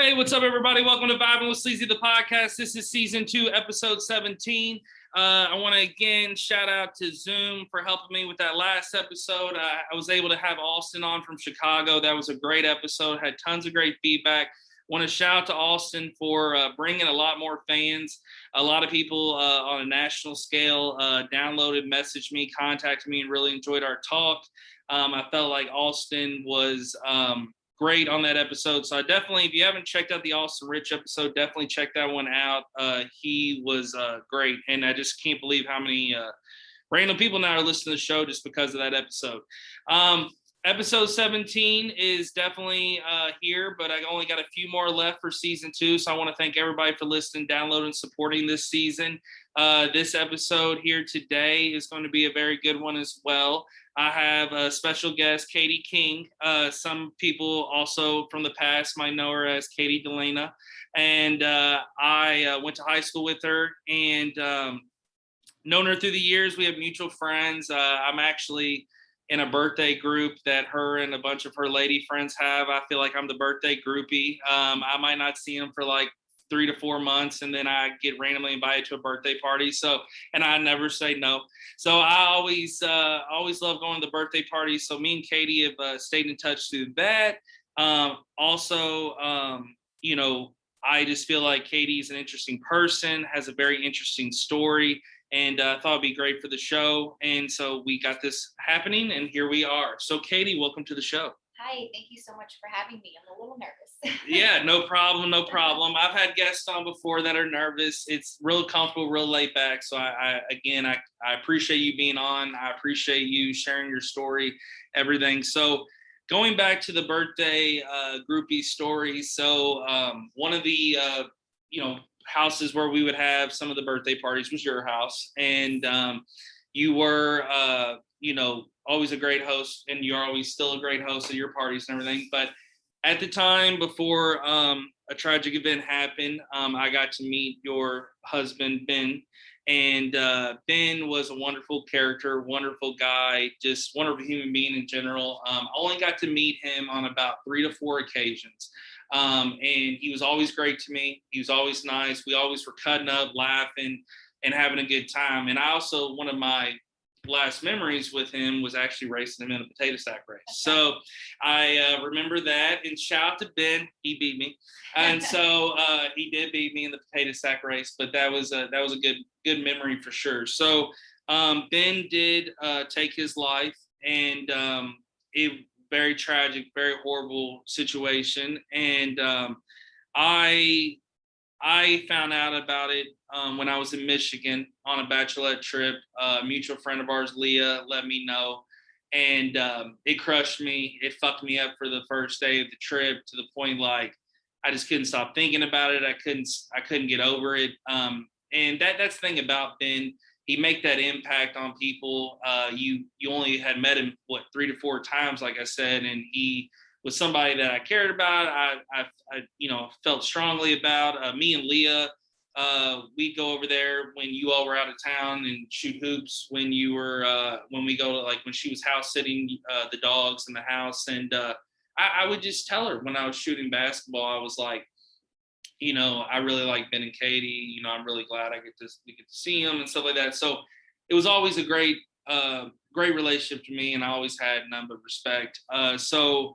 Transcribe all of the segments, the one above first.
Hey, what's up, everybody? Welcome to Vibing With Sleezy, the podcast. This is season 2, episode 17. I want to again shout out to Zoom for helping me with that last episode. I was able to have Austin on from Chicago. That was a great episode. Had tons of great feedback. Want to shout out to Austin for bringing a lot more fans. A lot of people on a national scale downloaded, messaged me, contacted me, and really enjoyed our talk. I felt like Austin was great on that episode. So I definitely, if you haven't checked out the Austin Rich episode, definitely check that one out. He was great. And I just can't believe how many random people now are listening to the show just because of that episode. Episode 17 is definitely here, but I only got a few more left for season 2. So I want to thank everybody for listening, downloading, supporting this season. This episode here today is going to be a very good one as well. I have a special guest, Katie King. Some people also from the past might know her as Katie Deulina. And I went to high school with her and known her through the years. We have mutual friends. I'm actually in a birthday group that her and a bunch of her lady friends have. I feel like I'm the birthday groupie. I might not see them for like 3 to 4 months, and then I get randomly invited to a birthday party. So, and I never say no. So I always love going to the birthday parties. So me and Katie have stayed in touch through that. You know, I just feel like Katie's an interesting person, has a very interesting story, and thought it'd be great for the show. And so we got this happening, and here we are. So Katie, welcome to the show. Hi, thank you so much for having me. I'm a little nervous. Yeah, no problem. I've had guests on before that are nervous. It's real comfortable, real laid back. So I appreciate you being on. I appreciate you sharing your story, everything. So going back to the birthday groupie story. So one of the houses where we would have some of the birthday parties was your house, and you were always a great host, and you're always still a great host of your parties and everything. But at the time before a tragic event happened, I got to meet your husband, Ben. And Ben was a wonderful character, wonderful guy, just wonderful human being in general. I only got to meet him on about 3 to 4 occasions. And he was always great to me. He was always nice. We always were cutting up, laughing, and having a good time. And I also, one of my last memories with him was actually racing him in a potato sack race. So I remember that, and shout out to Ben. He beat me. And so he did beat me in the potato sack race, but that was a good memory for sure. So Ben did take his life, and it very tragic, very horrible situation. And I found out about it when I was in Michigan on a bachelorette trip. A mutual friend of ours, Leah, let me know. And it crushed me. It fucked me up for the first day of the trip, to the point like I just couldn't stop thinking about it. I couldn't get over it. And that's the thing about Ben. He make that impact on people. You only had met him 3 to 4 times, like I said, and he was somebody that I cared about. I felt strongly about. Me and Leah, we'd go over there when you all were out of town and shoot hoops. When you were when we go to, like, when she was house sitting the dogs in the house, and I would just tell her when I was shooting basketball, I was like, I really like Ben and Katie. I'm really glad we get to see them and stuff like that. So it was always a great relationship to me, and I always had none but respect. So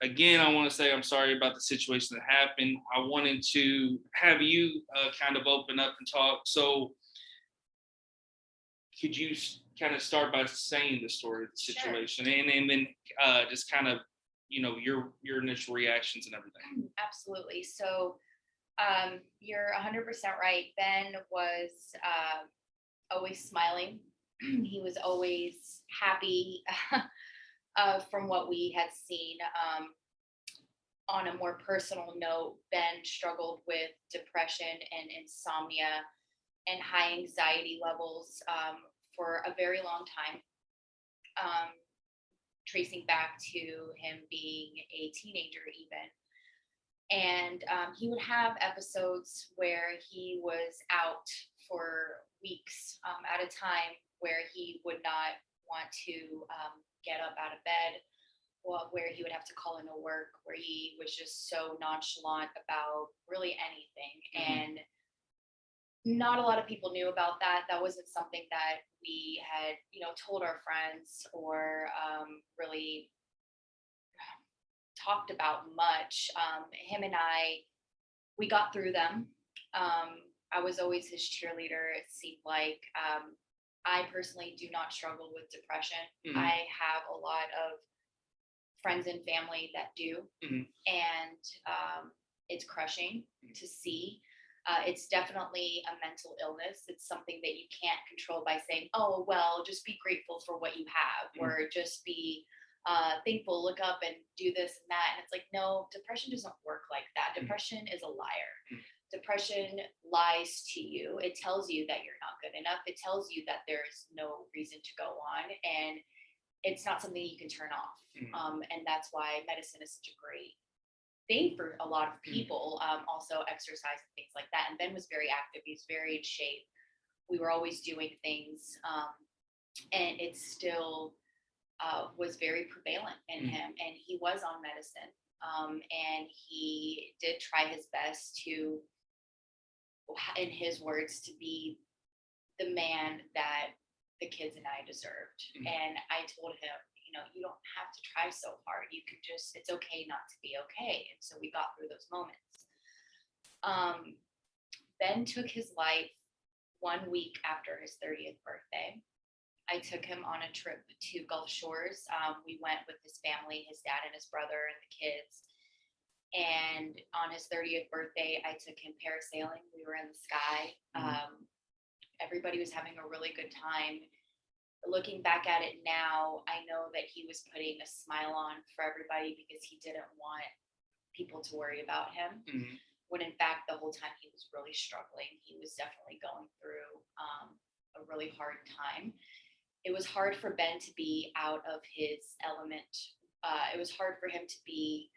again, I want to say I'm sorry about the situation that happened. I wanted to have you kind of open up and talk. So could you kind of start by saying the story of the situation? Sure. and then just kind of, your initial reactions and everything. Absolutely. So you're 100% right. Ben was always smiling. He was always happy. From what we had seen. On a more personal note, Ben struggled with depression and insomnia and high anxiety levels for a very long time, tracing back to him being a teenager even. And he would have episodes where he was out for weeks at a time, where he would not want to get up out of bed, where he would have to call into work, where he was just so nonchalant about really anything. And not a lot of people knew about that. That wasn't something that we had, told our friends or really talked about much. Him and I, we got through them. I was always his cheerleader, it seemed like. I personally do not struggle with depression. I have a lot of friends and family that do. And it's crushing to see. It's definitely a mental illness. It's something that you can't control by saying, oh, well, just be grateful for what you have, or just be thankful, look up and do this and that. And it's like, no, depression doesn't work like that. Depression is a liar. Depression lies to you. It tells you that you're not good enough. It tells you that there's no reason to go on. And it's not something you can turn off. And that's why medicine is such a great thing for a lot of people. Also exercise and things like that. And Ben was very active. He's very in shape. We were always doing things. And it still was very prevalent in him. And he was on medicine. And he did try his best to, in his words, to be the man that the kids and I deserved. And I told him, you don't have to try so hard. You can just, it's okay not to be okay. And so we got through those moments. Ben took his life 1 week after his 30th birthday. I took him on a trip to Gulf Shores. We went with his family, his dad and his brother and the kids. And on his 30th birthday, I took him parasailing. We were in the sky. Everybody was having a really good time. Looking back at it now, I know that he was putting a smile on for everybody because he didn't want people to worry about him. When in fact, the whole time he was really struggling. He was definitely going through a really hard time. It was hard for Ben to be out of his element. It was hard for him to be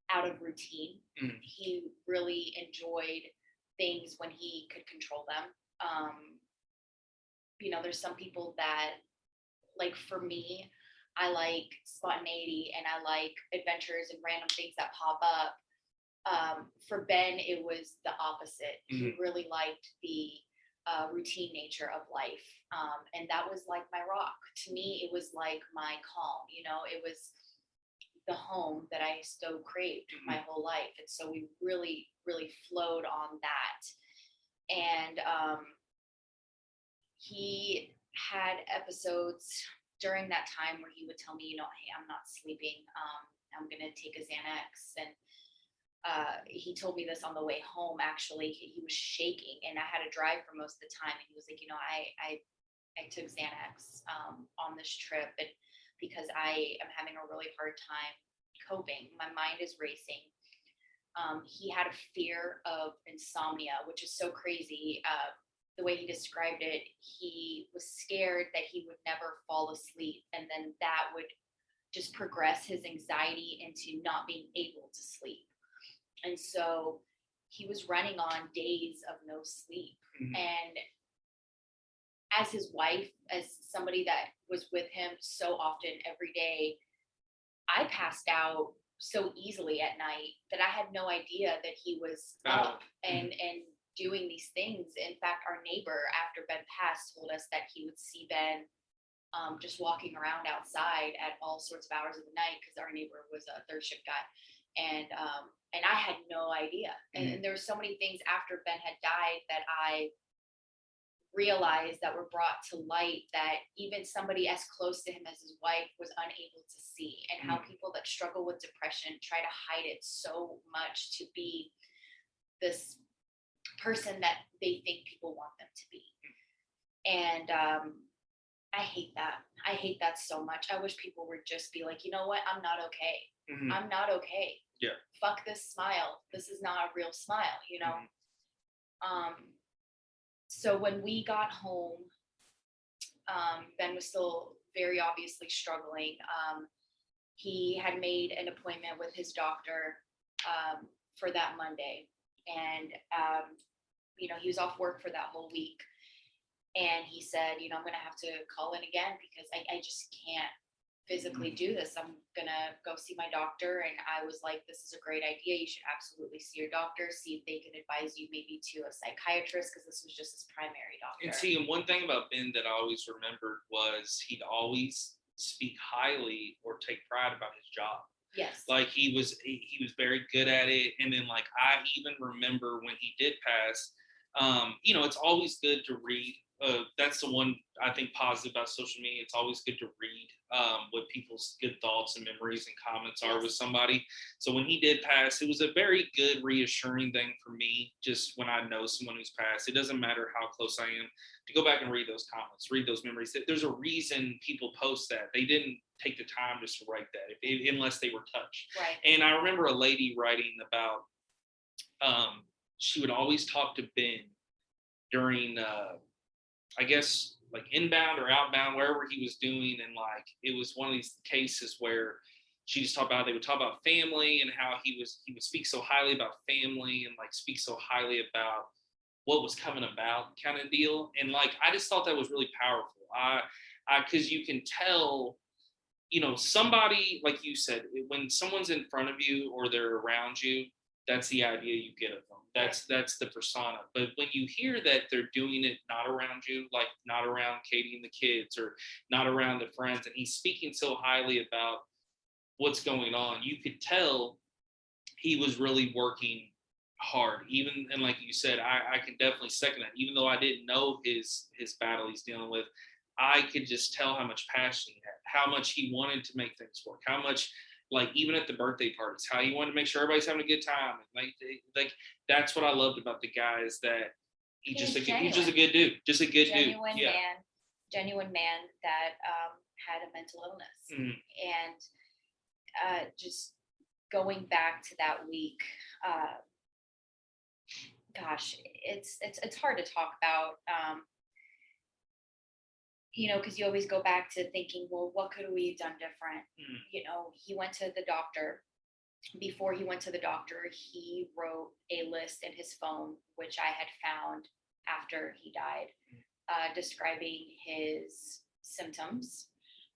out of routine. He really enjoyed things when he could control them. There's some people that, like for me, I like spontaneity and I like adventures and random things that pop up. For Ben, it was the opposite. He really liked the routine nature of life. And that was like my rock. To me, it was like my calm, it was the home that I so craved my whole life. And so we really, really flowed on that. And he had episodes during that time where he would tell me, hey, I'm not sleeping. I'm going to take a Xanax. And he told me this on the way home, actually. He was shaking and I had to drive for most of the time. And he was like, I took Xanax on this trip and because I am having a really hard time coping. My mind is racing. He had a fear of insomnia, which is so crazy. The way he described it, he was scared that he would never fall asleep. And then that would just progress his anxiety into not being able to sleep. And so he was running on days of no sleep. And as his wife, as somebody that was with him so often every day, I passed out so easily at night that I had no idea that he was up and doing these things. In fact, our neighbor, after Ben passed, told us that he would see Ben just walking around outside at all sorts of hours of the night because our neighbor was a third shift guy. And I had no idea. And there were so many things after Ben had died that I realized that were brought to light that even somebody as close to him as his wife was unable to see, and how people that struggle with depression try to hide it so much to be this person that they think people want them to be. And I hate that. I hate that so much. I wish people would just be like, you know what? I'm not okay. I'm not okay. Yeah. Fuck this smile. This is not a real smile, So when we got home, Ben was still very obviously struggling. He had made an appointment with his doctor for that Monday. And, he was off work for that whole week. And he said, I'm going to have to call in again because I just can't physically do this. I'm gonna go see my doctor. And I was like, this is a great idea. You should absolutely see your doctor, see if they can advise you maybe to a psychiatrist, because this was just his primary doctor. And see, and one thing about Ben that I always remembered was he'd always speak highly or take pride about his job. Yes. Like he was very good at it. And then like I even remember when he did pass, you know, it's always good to read. That's the one I think positive about social media. It's always good to read what people's good thoughts and memories and comments are with somebody. So when he did pass, it was a very good, reassuring thing for me. Just when I know someone who's passed, it doesn't matter how close I am, to go back and read those comments, read those memories. There's a reason people post that. They didn't take the time just to write that unless they were touched. Right. And I remember a lady writing about, she would always talk to Ben during, I guess, like inbound or outbound, wherever he was doing. And like, it was one of these cases where she just talked about, they would talk about family and how he would speak so highly about family and like speak so highly about what was coming about kind of deal. And like, I just thought that was really powerful. Cause you can tell, you know, somebody, like you said, when someone's in front of you or they're around you, that's the idea you get of them. That's the persona. But when you hear that they're doing it not around you, like not around Katie and the kids or not around the friends, and he's speaking so highly about what's going on, you could tell he was really working hard. Even, and like you said, I can definitely second that. Even though I didn't know his battle he's dealing with, I could just tell how much passion he had, how much he wanted to make things work, how much, like even at the birthday parties, how he wanted to make sure everybody's having a good time. Like that's what I loved about the guy, is that he's just a good dude, just a good dude. Yeah. Genuine man that had a mental illness. And just going back to that week, gosh, it's hard to talk about. You know, because you always go back to thinking, well, what could we have done different? You know, he went to the doctor. Before he went to the doctor, he wrote a list in his phone, which I had found after he died, describing his symptoms.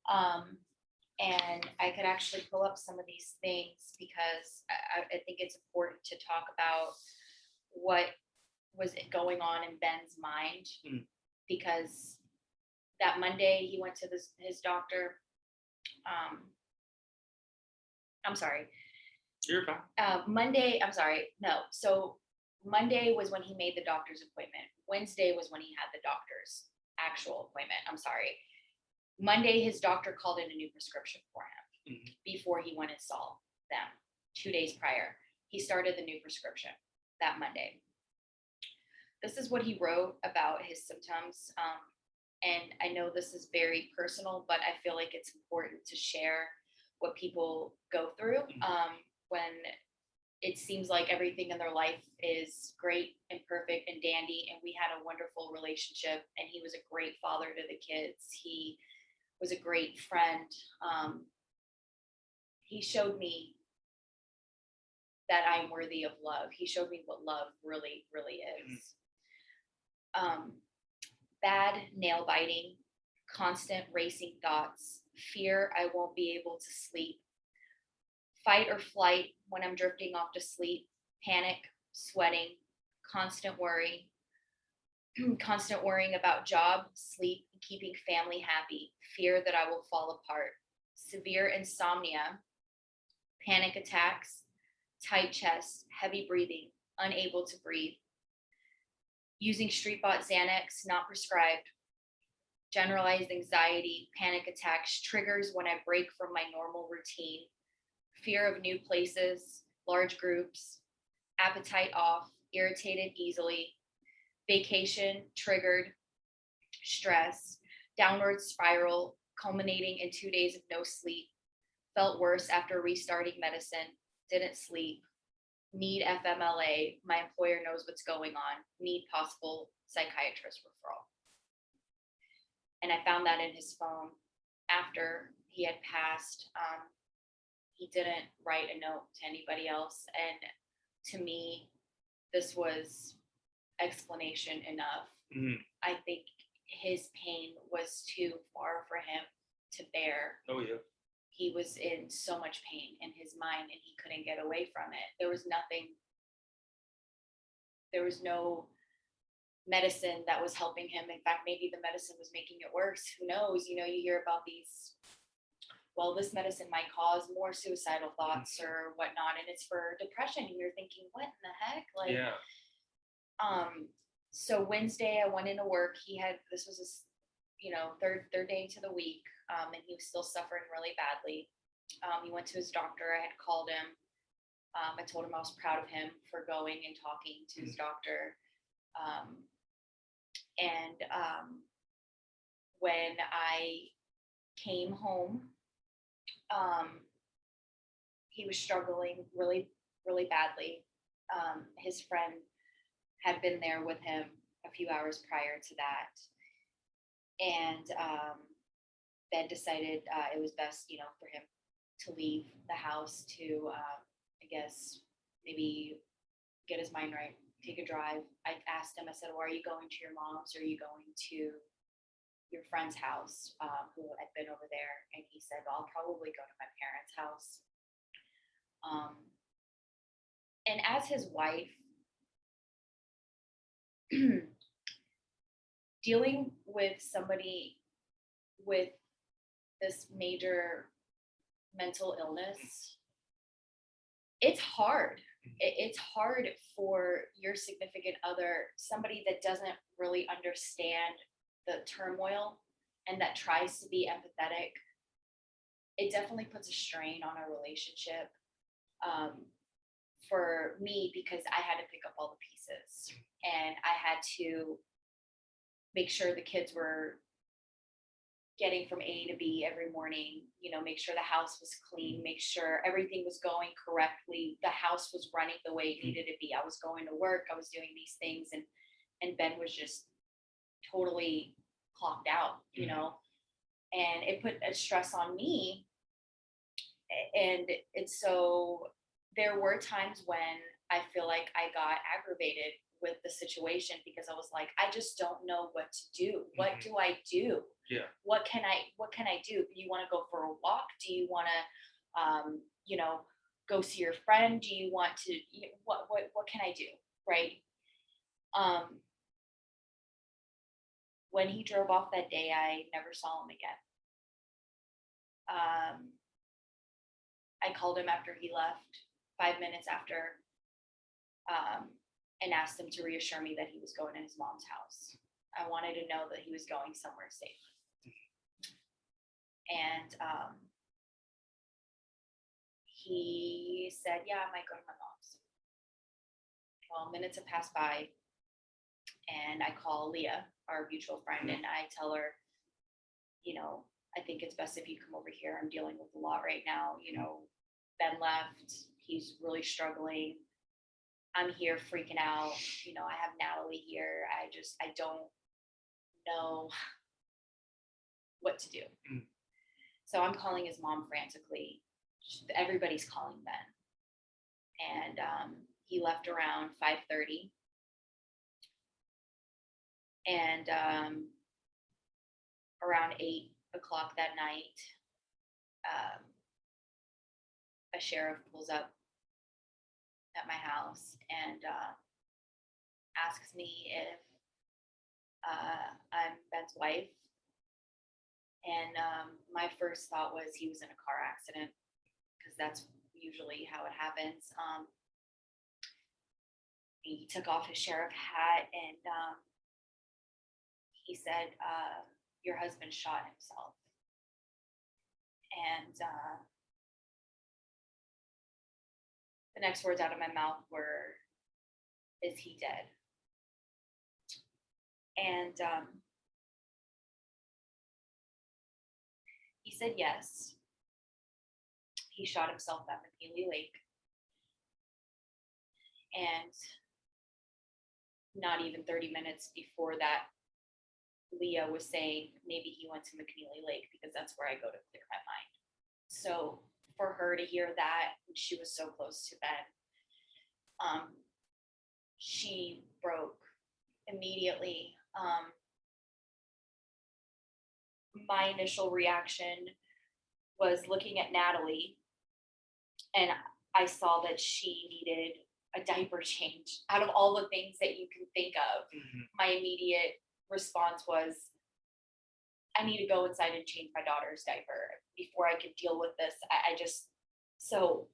And I could actually pull up some of these things, because I think it's important to talk about what was going on in Ben's mind, because that Monday he went to his doctor. I'm sorry. You're fine. Monday, I'm sorry. No. So Monday was when he made the doctor's appointment. Wednesday was when he had the doctor's actual appointment. I'm sorry. Monday, his doctor called in a new prescription for him before he went and saw them 2 days prior. He started the new prescription that Monday. This is what he wrote about his symptoms. And I know this is very personal, but I feel like it's important to share what people go through when it seems like everything in their life is great and perfect and dandy. And we had a wonderful relationship, and he was a great father to the kids. He was a great friend. He showed me that I'm worthy of love. He showed me what love really, really is. Bad nail biting, constant racing thoughts, fear I won't be able to sleep, fight or flight when I'm drifting off to sleep, panic, sweating, constant worry, constant worrying about job, sleep, and keeping family happy, fear that I will fall apart, severe insomnia, panic attacks, tight chest, heavy breathing, unable to breathe, using street-bought Xanax, not prescribed, generalized anxiety, panic attacks, triggers when I break from my normal routine, fear of new places, large groups, appetite off, irritated easily, vacation triggered, stress, downward spiral, culminating in 2 days of no sleep, felt worse after restarting medicine, didn't sleep, need FMLA, my employer knows what's going on, need possible psychiatrist referral. And I found that in his phone after he had passed. He didn't write a note to anybody else. And to me, this was explanation enough. I think his pain was too far for him to bear. Oh, yeah. he was in so much pain in his mind and he couldn't get away from it. There was no medicine that was helping him. In fact, maybe the medicine was making it worse. Who knows? You hear about these, well, this medicine might cause more suicidal thoughts or whatnot, and it's for depression. And you're thinking, what in the heck? Like, yeah. So Wednesday I went into work. This was his, third day to the week. And he was still suffering really badly. He went to his doctor. I had called him. I told him I was proud of him for going and talking to his doctor. When I came home, he was struggling really, really badly. His friend had been there with him a few hours prior to that. And Ben decided it was best, for him to leave the house to, I guess, maybe get his mind right, take a drive. I asked him, I said, well, are you going to your mom's or are you going to your friend's house who had been over there? And he said, well, I'll probably go to my parents' house. And as his wife, dealing with somebody with this major mental illness, it's hard. It's hard for your significant other, somebody that doesn't really understand the turmoil and that tries to be empathetic. It definitely puts a strain on our relationship. For me, because I had to pick up all the pieces and I had to make sure the kids were getting from A to B every morning, make sure the house was clean, make sure everything was going correctly. The house was running the way it needed to be. I was going to work, I was doing these things, and Ben was just totally clocked out, and it put a stress on me. And so there were times when I feel like I got aggravated with the situation because I was like, I just don't know what to do. What do I do? Yeah. What can I do? Do you want to go for a walk? Do you want to, go see your friend? Do you want to, what can I do? Right. When he drove off that day, I never saw him again. I called him after he left, 5 minutes after, and asked him to reassure me that he was going to his mom's house. I wanted to know that he was going somewhere safe. And he said, yeah, I might go to my mom's. Well, minutes have passed by, and I call Leah, our mutual friend, and I tell her, I think it's best if you come over here. I'm dealing with a lot right now. Ben left. He's really struggling. I'm here freaking out. I have Natalie here. I don't know what to do. So I'm calling his mom frantically. Everybody's calling Ben. And he left around 5:30. And around 8 o'clock that night, a sheriff pulls up at my house and asks me if I'm Ben's wife. And my first thought was he was in a car accident, because that's usually how it happens. He took off his sheriff hat and he said, your husband shot himself. And the next words out of my mouth were, is he dead? And he said yes. He shot himself at McNeely Lake. And not even 30 minutes before that, Leah was saying maybe he went to McNeely Lake because that's where I go to clear my mind. So for her to hear that, she was so close to Ben, she broke immediately. My initial reaction was looking at Natalie, and I saw that she needed a diaper change. Out of all the things that you can think of, my immediate response was, I need to go inside and change my daughter's diaper before I could deal with this. So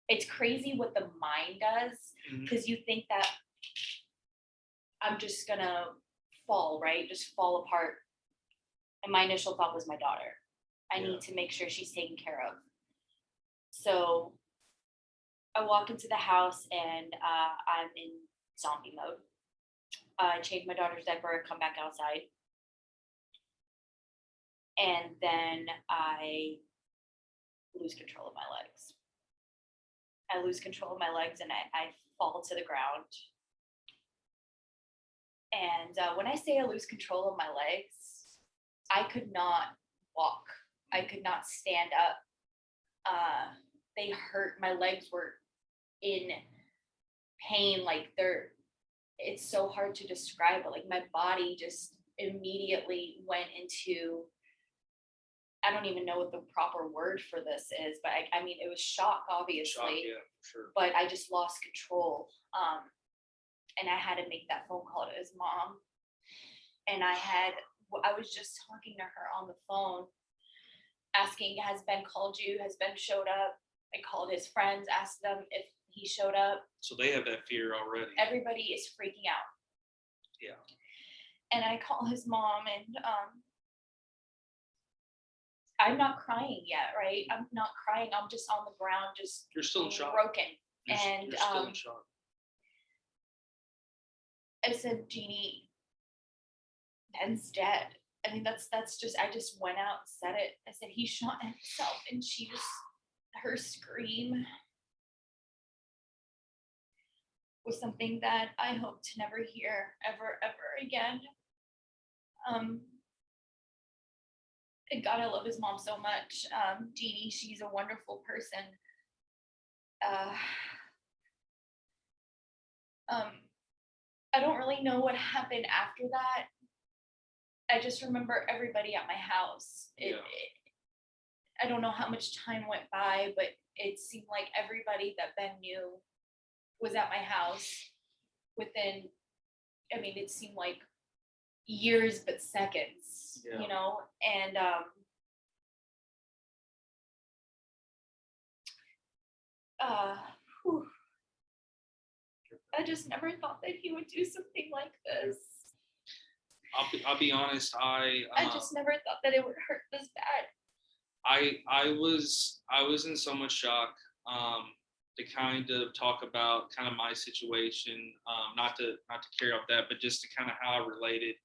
it's crazy what the mind does, because you think that I'm just gonna fall, right? Just fall apart. And my initial thought was my daughter. I need to make sure she's taken care of. So I walk into the house and I'm in zombie mode. I change my daughter's diaper, come back outside. And then I lose control of my legs. I lose control of my legs and I fall to the ground. And when I say I lose control of my legs, I could not walk. I could not stand up. They hurt. My legs were in pain. Like it's so hard to describe it. Like my body just immediately went into, I don't even know what the proper word for this is, but I mean, it was shock, obviously. Shock, yeah, for sure. But I just lost control. And I had to make that phone call to his mom. And I was just talking to her on the phone, asking, has Ben called you? Has Ben showed up? I called his friends, asked them if he showed up. So they have that fear already. Everybody is freaking out. Yeah. And I call his mom, and I'm not crying yet, right? I'm not crying. I'm just on the ground, just you're still in shock. Broken. You're still in shock. I said, Jeannie, Ben's dead. I mean, that's just, I just went out and said it. I said, he shot himself. And her scream was something that I hope to never hear ever again. And God, I love his mom so much. Jeannie, she's a wonderful person. I don't really know what happened after that. I just remember everybody at my house. I don't know how much time went by, but it seemed like everybody that Ben knew was at my house within, I mean, it seemed like years, but seconds, you know? And I just never thought that he would do something like this. I'll be honest. I just never thought that it would hurt this bad. I was in so much shock to kind of talk about kind of my situation, not to carry off that, but just to kind of how I related.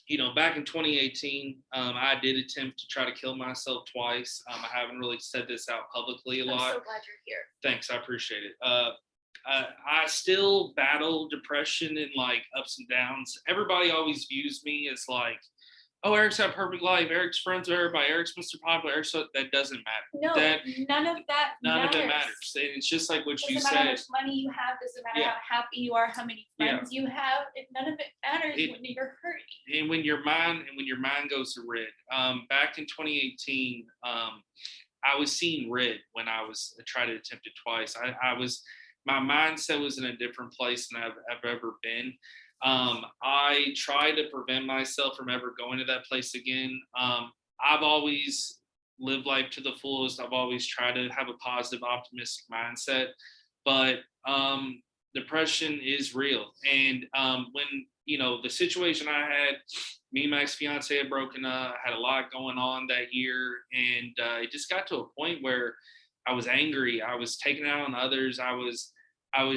You know, back in 2018, I did attempt to try to kill myself twice. I haven't really said this out publicly a lot. I'm so glad you're here. Thanks, I appreciate it. I still battle depression and like ups and downs. Everybody always views me as like, oh, Eric's got a perfect life. Eric's friends with everybody. Eric's Mr. Popular. So that doesn't matter. No, none of that None of it matters. And it's just like what you said. Doesn't matter how much money you have. Doesn't matter how happy you are. How many friends you have. None of it matters when you're hurting. And when your mind goes to red. Back in 2018, I was seeing red when I tried to attempt it twice. My mindset was in a different place than I've ever been. I try to prevent myself from ever going to that place again. I've always lived life to the fullest. I've always tried to have a positive, optimistic mindset, but depression is real. And when, you know, the situation I had, me and my ex-fiance had broken up, I had a lot going on that year. And it just got to a point where I was angry. I was taking it out on others. I was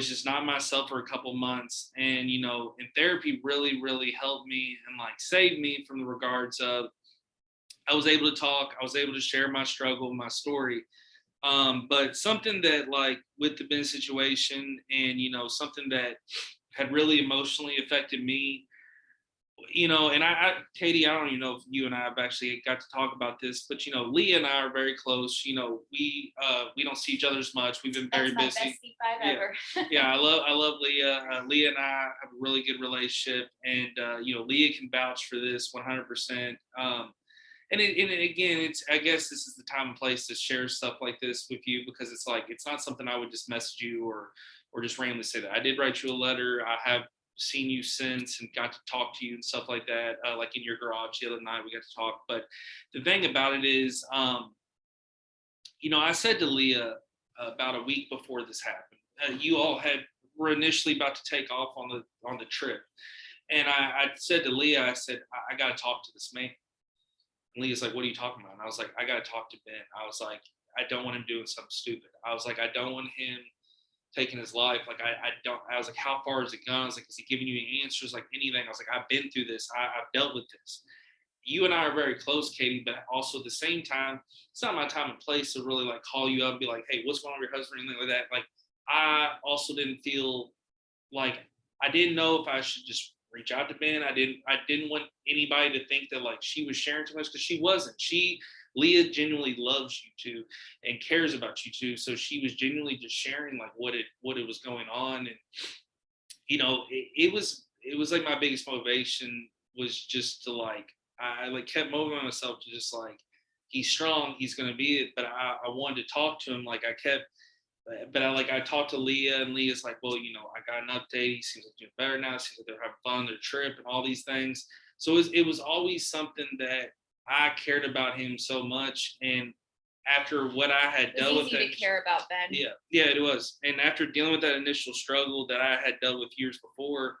just not myself for a couple months. And, you know, and therapy really, really helped me and like saved me from the regards of, I was able to talk, I was able to share my struggle, my story. But something that like with the Ben situation and, you know, something that had really emotionally affected me, you know, and Katie, I don't even know if you and I have actually got to talk about this, but, you know, Leah and I are very close. You know, we don't see each other as much. We've been very busy. That's my bestie five ever. Yeah, I love Leah. Leah and I have a really good relationship, and you know, Leah can vouch for this 100%. and again, I guess this is the time and place to share stuff like this with you, because it's like, it's not something I would just message you or just randomly say that. I did write you a letter. I have seen you since and got to talk to you and stuff like that. Like in your garage the other night, we got to talk. But the thing about it is, I said to Leah about a week before this happened, you all were initially about to take off on the trip. And I said to Leah, I said, I got to talk to this man. And Leah's like, what are you talking about? And I was like, I got to talk to Ben. I was like, I don't want him doing something stupid. I was like, I don't want him taking his life. Like, I was like, how far has it gone? I was like, is he giving you any answers? Like anything? I was like, I've been through this. I've dealt with this. You and I are very close, Katie, but also at the same time, it's not my time and place to really like call you up and be like, hey, what's going on with your husband or anything like that. Like, I also didn't feel like, I didn't know if I should just reach out to Ben. I didn't want anybody to think that like she was sharing too much, because she wasn't. Leah genuinely loves you too and cares about you too. So she was genuinely just sharing like what it was going on. And it was like my biggest motivation was just to like, I like kept motivating myself to just like, he's strong, he's gonna be it. But I wanted to talk to him. Like I talked to Leah, and Leah's like, well, I got an update. He seems like doing better now. It seems like they're having fun on their trip and all these things. So it was always something that I cared about him so much. And after what I had dealt with, it's easy to care about Ben. Yeah, it was. And after dealing with that initial struggle that I had dealt with years before,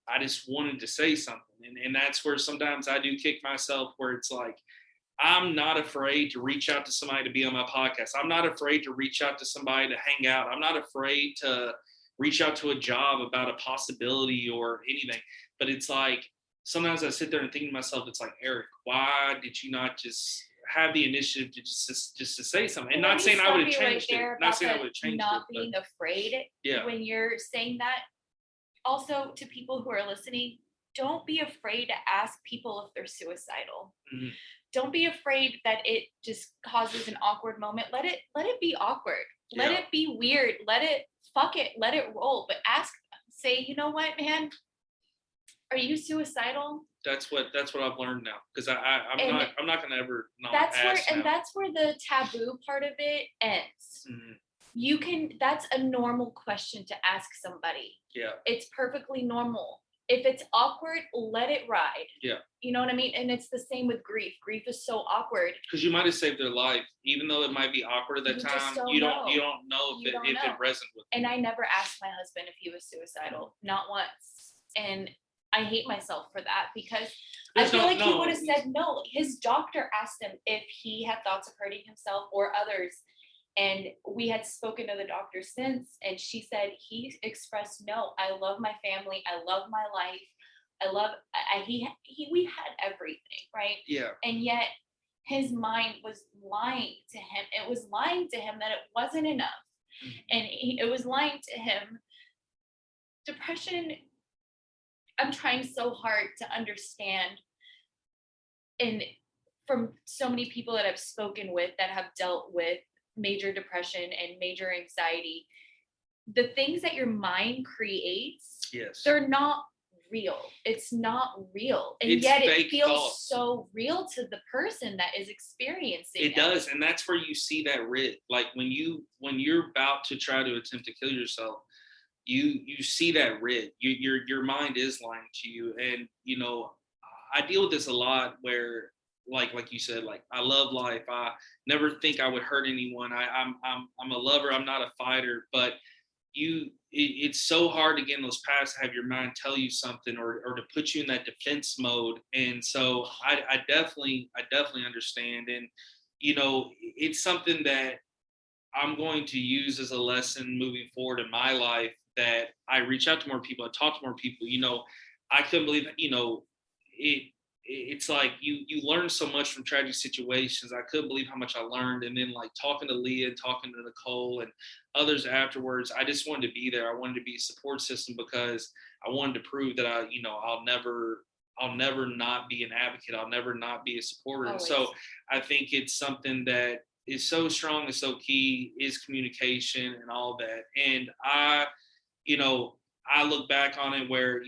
I just wanted to say something. And that's where sometimes I do kick myself, where it's like, I'm not afraid to reach out to somebody to be on my podcast. I'm not afraid to reach out to somebody to hang out. I'm not afraid to reach out to a job about a possibility or anything. But it's like, sometimes I sit there and think to myself, it's like, Eric, why did you not just have the initiative to just to say something? And not saying I would have changed it. Not saying I would have changed it. Not being afraid when you're saying that. Also, to people who are listening, don't be afraid to ask people if they're suicidal. Mm-hmm. Don't be afraid that it just causes an awkward moment. Let it be awkward. Let it be weird. Let it roll. But say, you know what, man? Are you suicidal? That's what I've learned now, because I'm not gonna ever not ask. That's where the taboo part of it ends. Mm-hmm. That's a normal question to ask somebody. Yeah. It's perfectly normal. If it's awkward, let it ride. Yeah. You know what I mean? And it's the same with grief. Grief is so awkward. Because you might have saved their life, even though it might be awkward at that time. You don't know if it resonates with you. And I never asked my husband if he was suicidal, not once. And I hate myself for that, because I feel like he would have said no. His doctor asked him if he had thoughts of hurting himself or others. And we had spoken to the doctor since, and she said he expressed no. I love my family. I love my life. We had everything, right? Yeah. And yet his mind was lying to him. It was lying to him that it wasn't enough. Mm-hmm. And it was lying to him. Depression, I'm trying so hard to understand. And from so many people that I've spoken with that have dealt with major depression and major anxiety, the things that your mind creates, they're not real. It's not real. And yet it feels so real to the person that is experiencing it. It does. And that's where you see that like when you're about to try to attempt to kill yourself, you see that your mind is lying to you. And I deal with this a lot, where like you said, like, I love life. I never think I would hurt anyone. I'm a lover. I'm not a fighter. But it's so hard to get in those paths to have your mind tell you something, or to put you in that defense mode. And so I definitely understand. And it's something that I'm going to use as a lesson moving forward in my life, that I reach out to more people, I talk to more people. I couldn't believe it's like you learn so much from tragic situations. I couldn't believe how much I learned. And then like talking to Leah, talking to Nicole and others afterwards, I just wanted to be there. I wanted to be a support system, because I wanted to prove that I'll never not be an advocate. I'll never not be a supporter. Always. And so I think it's something that is so strong and so key, is communication and all that. And I look back on it where,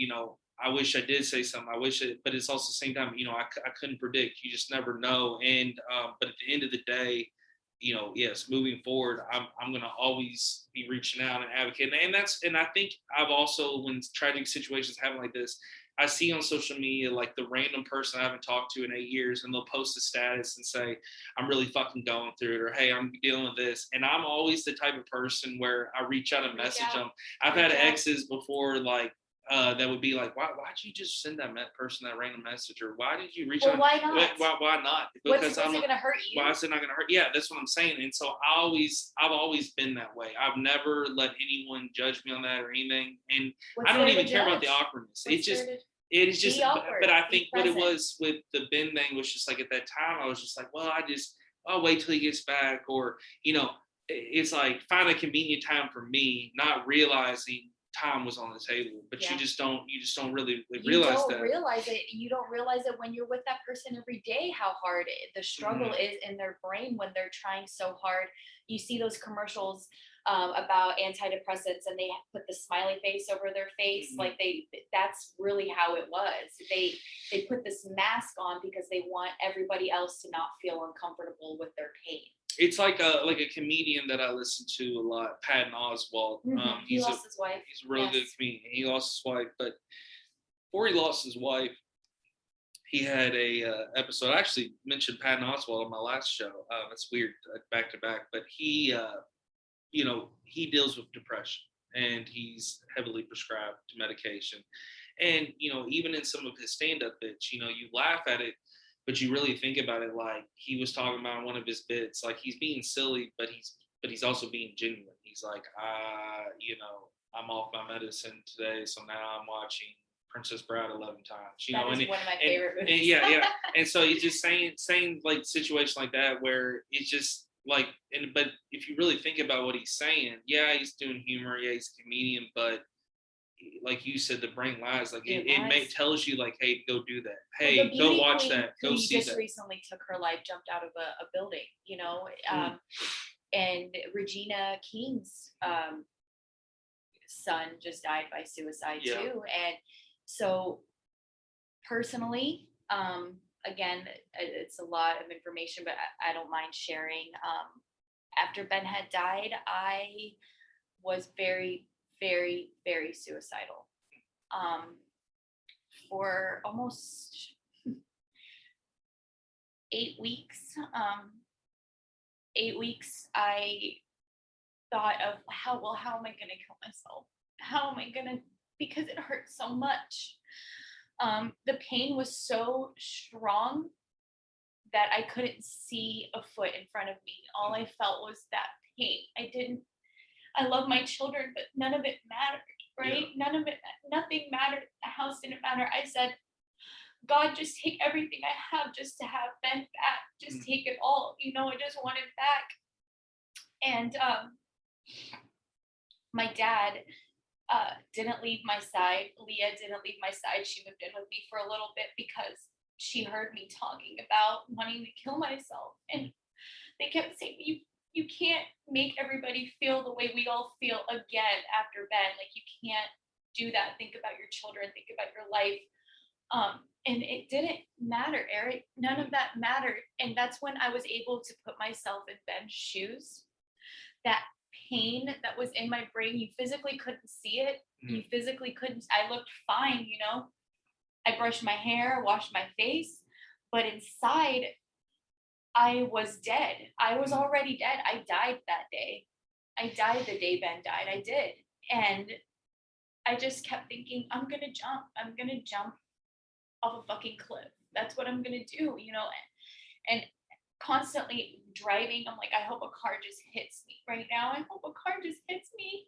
I wish I did say something. I wish it, but it's also the same time, I couldn't predict. You just never know. And but at the end of the day, yes, moving forward, I'm gonna always be reaching out and advocating. And I think I've also, when tragic situations happen like this, I see on social media like the random person I haven't talked to in 8 years, and they'll post a status and say, I'm really fucking going through it, or hey, I'm dealing with this. And I'm always the type of person where I reach out and message them. I've had exes before, like, that would be like, why'd you just send that person that random message, or why did you reach out? Why not? Why not? Because what's it gonna hurt you? Why is it not gonna hurt? Yeah, that's what I'm saying. And so I've always been that way. I've never let anyone judge me on that or anything. And I don't even care about the awkwardness. It is just, but I think what it was with the Ben thing was just like, at that time, I was just like, well, I'll wait till he gets back, or, it's like, find a convenient time for me, not realizing time was on the table. But you just don't really realize that. You don't realize it when you're with that person every day, how hard the struggle is in their brain when they're trying so hard. You see those commercials about antidepressants, and they put the smiley face over their face. Like that's really how it was. They put this mask on because they want everybody else to not feel uncomfortable with their pain. It's like a comedian that I listen to a lot, Patton Oswalt. He lost his wife. He's a really good comedian. He lost his wife, but before he lost his wife, he had a episode. I actually mentioned Patton Oswalt on my last show. That's weird, back to back. But he deals with depression, and he's heavily prescribed to medication. And even in some of his stand-up bits, you laugh at it, but you really think about it. Like, he was talking about in one of his bits, like, he's being silly, but he's also being genuine. He's like, I'm off my medicine today, so now I'm watching Princess Bride 11 times. That is one of my favorite movies. Yeah. And so he's just saying like situation like that, where it's just like, but if you really think about what he's saying, yeah, he's doing humor, yeah, he's a comedian, but like you said, the brain lies. Like it tells you, like, hey, go do that. Hey, go watch that. Go see that. Just recently took her life, jumped out of a building, and Regina King's son just died by suicide too. And so personally, again, it's a lot of information, but I don't mind sharing. After Ben had died, I was very, very, very suicidal. For almost 8 weeks. 8 weeks, I thought of how am I going to kill myself? How am I going to, because it hurt so much. The pain was so strong that I couldn't see a foot in front of me. All I felt was that pain. I love my children, but none of it mattered, right? Yeah. Nothing mattered. The house didn't matter. I said, God, just take everything I have just to have Ben back. Just take it all. I just want it back. And my dad didn't leave my side. Leah didn't leave my side. She moved in with me for a little bit because she heard me talking about wanting to kill myself. And they kept saying, you can't make everybody feel the way we all feel again after Ben. Like, you can't do that. Think about your children. Think about your life. And it didn't matter, Eric. None of that mattered. And that's when I was able to put myself in Ben's shoes. That pain that was in my brain, you physically couldn't see it. You physically couldn't. I looked fine, I brushed my hair, washed my face, but inside, I was dead. I was already dead. I died that day. I died the day Ben died. I did. And I just kept thinking, I'm going to jump. I'm going to jump off a fucking cliff. That's what I'm going to do, and constantly driving. I'm like, I hope a car just hits me right now. I hope a car just hits me.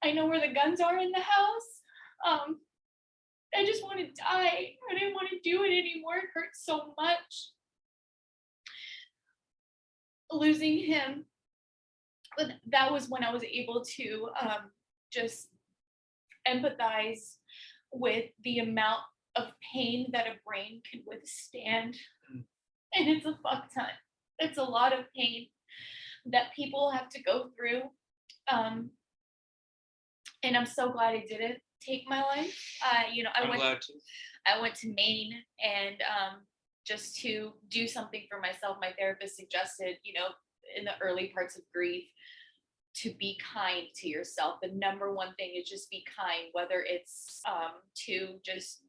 I know where the guns are in the house. I just want to die. I didn't want to do it anymore. It hurts so much. Losing him, that was when I was able to just empathize with the amount of pain that a brain can withstand. And it's a fuck ton. It's a lot of pain that people have to go through. And I'm so glad I did it take my life. I went to Maine and just to do something for myself. My therapist suggested, in the early parts of grief, to be kind to yourself. The number one thing is just be kind, whether it's to just,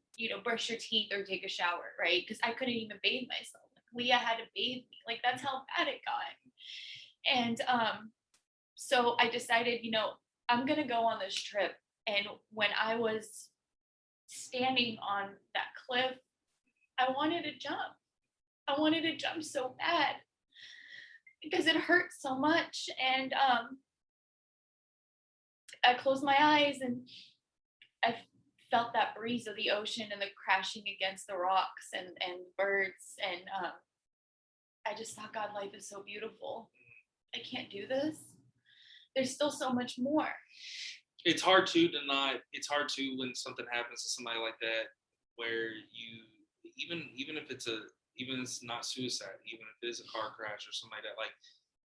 brush your teeth or take a shower, right? Because I couldn't even bathe myself. Leah had to bathe me. Like, that's how bad it got. And so I decided, I'm going to go on this trip. And when I was standing on that cliff, I wanted to jump. I wanted to jump so bad because it hurt so much. And I closed my eyes and I felt that breeze of the ocean and the crashing against the rocks and birds. And I just thought, God, life is so beautiful. I can't do this. There's still so much more. It's hard to when something happens to somebody like that, where you, even if it's not suicide, even if it is a car crash or something like that, like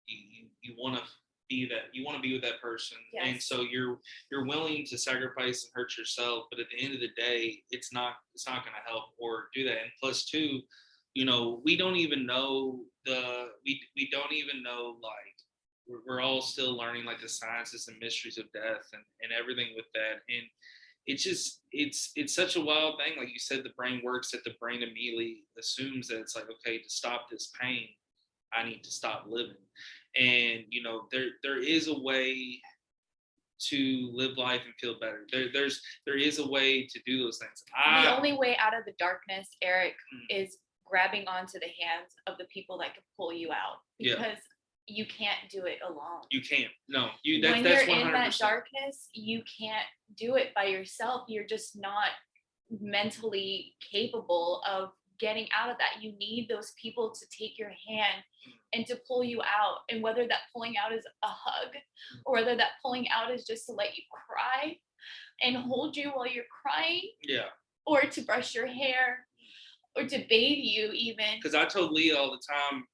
you want to be with that person. Yes. And so you're willing to sacrifice and hurt yourself, but at the end of the day, it's not going to help or do that. And plus two, we don't even know like, we're all still learning like the sciences and mysteries of death and everything with that. And it's such a wild thing. Like you said, the brain works that the brain immediately assumes that it's like, okay, to stop this pain, I need to stop living. And there is a way to live life and feel better. There is a way to do those things. The only way out of the darkness, Eric, is grabbing onto the hands of the people that can pull you out, because you can't do it alone. You can't. No. When you're 100%. In that darkness, you can't do it by yourself. You're just not mentally capable of getting out of that. You need those people to take your hand and to pull you out. And whether that pulling out is a hug, or whether that pulling out is just to let you cry and hold you while you're crying. Yeah. Or to brush your hair, or to bathe you even. Because I told Leah all the time,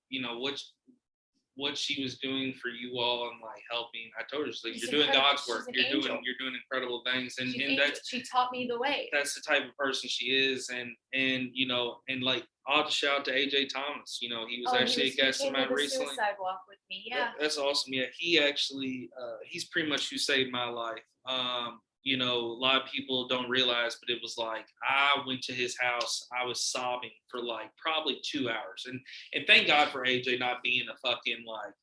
what she was doing for you all and like helping. I told her, like, you're doing God's work. You're doing incredible things. And she taught me the way. That's the type of person she is. And like, I'll have to shout out to AJ Thomas. He was actually a guest of mine recently. Suicide walk with me. Yeah. That's awesome. Yeah. He actually, he's pretty much who saved my life. A lot of people don't realize, but it was like, I went to his house. I was sobbing for like probably 2 hours. And thank God for AJ not being a fucking like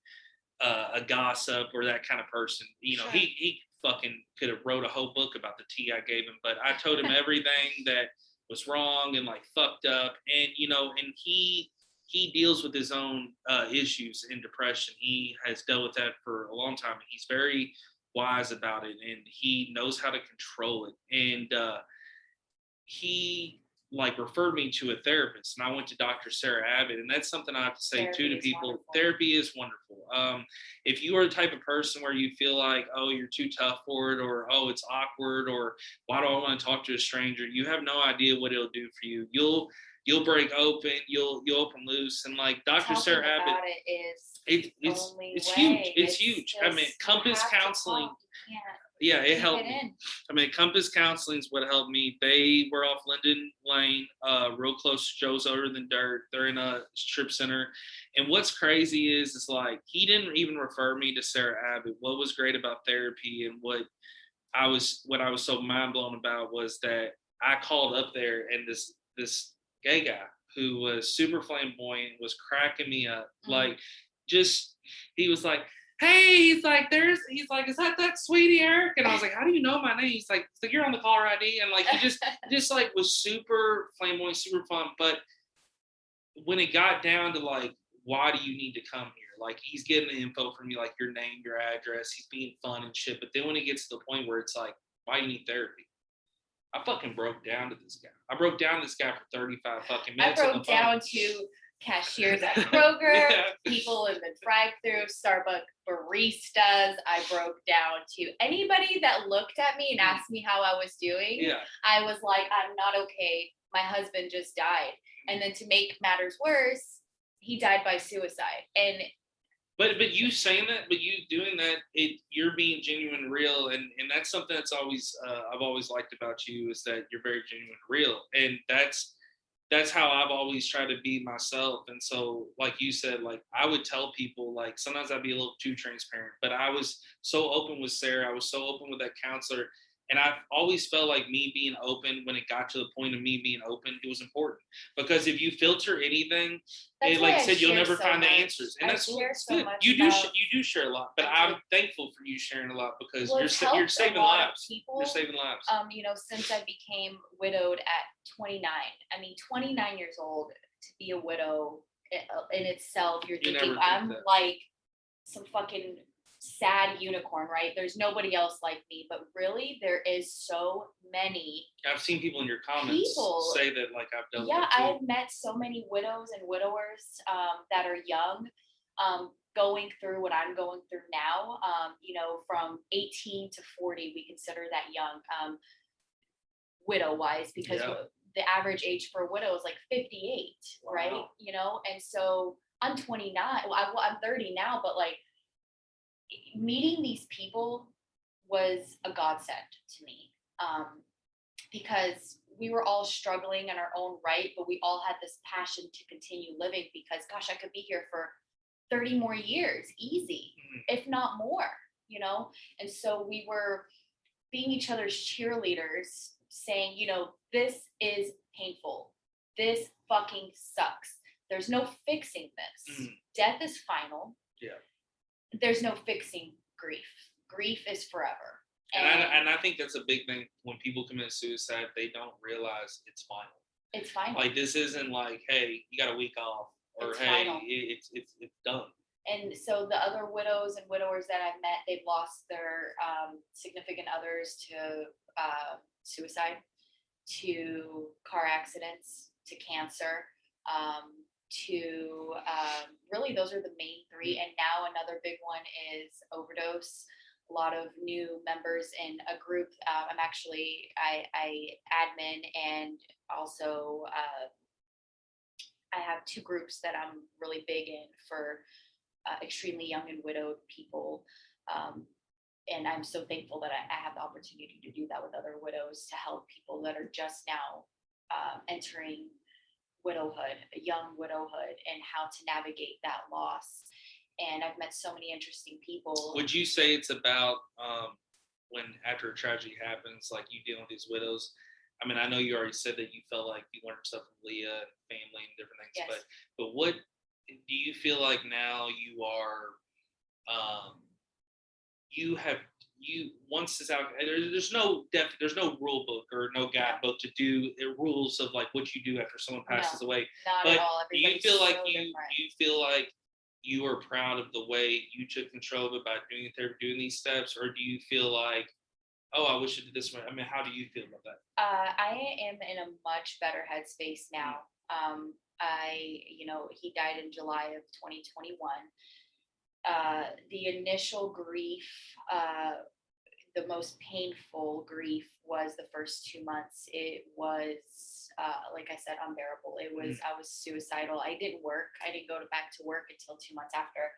a gossip or that kind of person. Sure. He fucking could have wrote a whole book about the tea I gave him, but I told him everything that was wrong and like fucked up. And, and he deals with his own issues and depression. He has dealt with that for a long time. And he's very wise about it, and he knows how to control it. And he like referred me to a therapist, and I went to Dr. Sarah Abbott. And that's something I have to say too to people. Wonderful. Therapy is wonderful. If you are the type of person where you feel like, oh, you're too tough for it, or oh, it's awkward, or why do I want to talk to a stranger, you have no idea what it'll do for you. You'll break open, you'll open loose. And like Dr. Sarah Abbott, it's huge. It's huge. I mean, Compass Counseling. Yeah, it helped me. I mean, Compass Counseling is what helped me. They were off Linden Lane, real close to Joe's Other Than Dirt. They're in a strip center. And what's crazy is like, he didn't even refer me to Sarah Abbott. What was great about therapy and what I was so mind blown about was that I called up there, and this gay guy who was super flamboyant was cracking me up. Like, he was like, hey, he's like, is that sweetie Eric? And I was like, how do you know my name? He's like, so you're on the caller ID. And like, he just like was super flamboyant, super fun. But when it got down to like, why do you need to come here? Like, he's getting the info from you, like your name, your address, he's being fun and shit. But then when it gets to the point where it's like, why do you need therapy? I fucking broke down to this guy. I broke down to this guy for 35 fucking minutes. I broke down to cashiers at Kroger, people in the drive-thru, Starbucks baristas. I broke down to anybody that looked at me and asked me how I was doing. Yeah. I was like, I'm not okay. My husband just died. And then to make matters worse, he died by suicide. And But you saying that, but you doing that, you're being genuine and real, and that's something that's always I've always liked about you, is that you're very genuine and real, and that's how I've always tried to be myself. And so, like you said, like I would tell people, like sometimes I'd be a little too transparent, but I was so open with Sarah. I was so open with that counselor. And I've always felt like me being open, when it got to the point of me being open, it was important. Because if you filter anything, like I said, you'll never find the answers. And that's good. You do share a lot, but I'm thankful for you sharing a lot, because you're saving lives. You're saving lives. Since I became widowed at 29, I mean, 29 years old, to be a widow in itself, you're thinking, I'm like some fucking sad unicorn, right? There's nobody else like me, but really there is so many. I've seen people in your comments say that, like, I've done. Yeah, I've met so many widows and widowers that are young, going through what I'm going through now. From 18 to 40, we consider that young, widow wise, because the average age for a widow is like 58, wow. Right? And so I'm 29. Well, I'm 30 now, but like, meeting these people was a godsend to me, because we were all struggling in our own right, but we all had this passion to continue living, because gosh, I could be here for 30 more years, easy, if not more, and so we were being each other's cheerleaders, saying, this is painful, this fucking sucks, there's no fixing this, death is final. Yeah. There's no fixing grief. Grief is forever. And I think that's a big thing. When people commit suicide, they don't realize it's final. It's final. Like, this isn't like, hey, you got a week off, or it's hey, final. It's done. And so the other widows and widowers that I've met, they've lost their significant others to suicide, to car accidents, to cancer, to really, those are the main three. And now another big one is overdose. A lot of new members in a group. I admin, and also I have two groups that I'm really big in for extremely young and widowed people. And I'm so thankful that I have the opportunity to do that with other widows, to help people that are just now entering widowhood, a young widowhood, and how to navigate that loss. And I've met so many interesting people. Would you say it's about when, after a tragedy happens, like you dealing with these widows? I mean, I know you already said that you felt like you learned stuff from Leah and family and different things, yes. But what do you feel like now you are? Once it's out, there's no rule book or no guidebook to do rules of like what you do after someone passes away. Not at all. Do you feel like you are proud of the way you took control of it by doing therapy, doing these steps, or do you feel like, oh, I wish I did this way? I mean, how do you feel about that? I am in a much better headspace now. He died in July of 2021. The initial grief, the most painful grief, was the first 2 months. It was, like I said, unbearable. It was, I was suicidal. I didn't work. I didn't go back to work until 2 months after.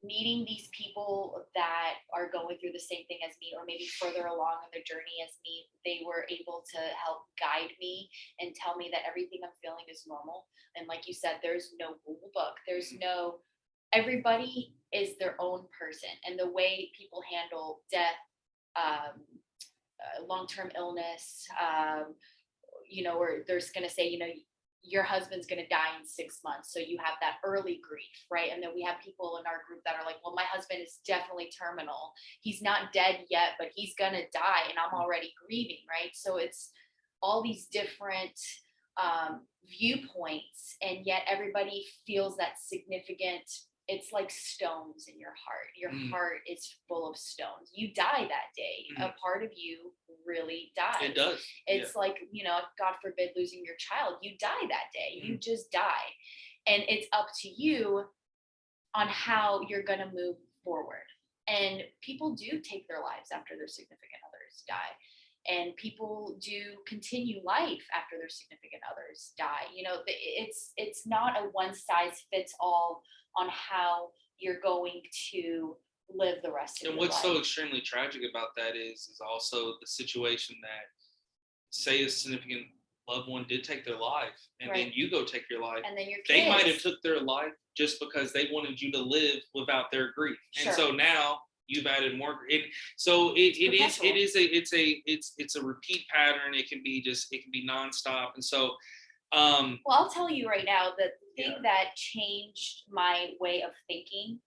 Meeting these people that are going through the same thing as me, or maybe further along in their journey as me, they were able to help guide me and tell me that everything I'm feeling is normal. And like you said, there's no rule book. Everybody is their own person. And the way people handle death, long-term illness, or they're just going to say, your husband's going to die in 6 months. So you have that early grief, right? And then we have people in our group that are like, well, my husband is definitely terminal. He's not dead yet, but he's going to die, and I'm already grieving, right? So it's all these different viewpoints, and yet everybody feels that significant. It's like stones in your heart. Your heart is full of stones. You die that day. A part of you really dies. It does. It's like, God forbid, losing your child. You die that day. You just die. And it's up to you on how you're going to move forward. And people do take their lives after their significant others die. And people do continue life after their significant others die. You know, it's not a one size fits all on how you're going to live the rest of your life. And what's so extremely tragic about that is also the situation that, say, a significant loved one did take their life, and then you go take your life, and then your kids, they might have took their life just because they wanted you to live without their grief. And so now you've added more. So it's a repeat pattern. It can be nonstop. And so, well, I'll tell you right now that the thing that changed my way of thinking,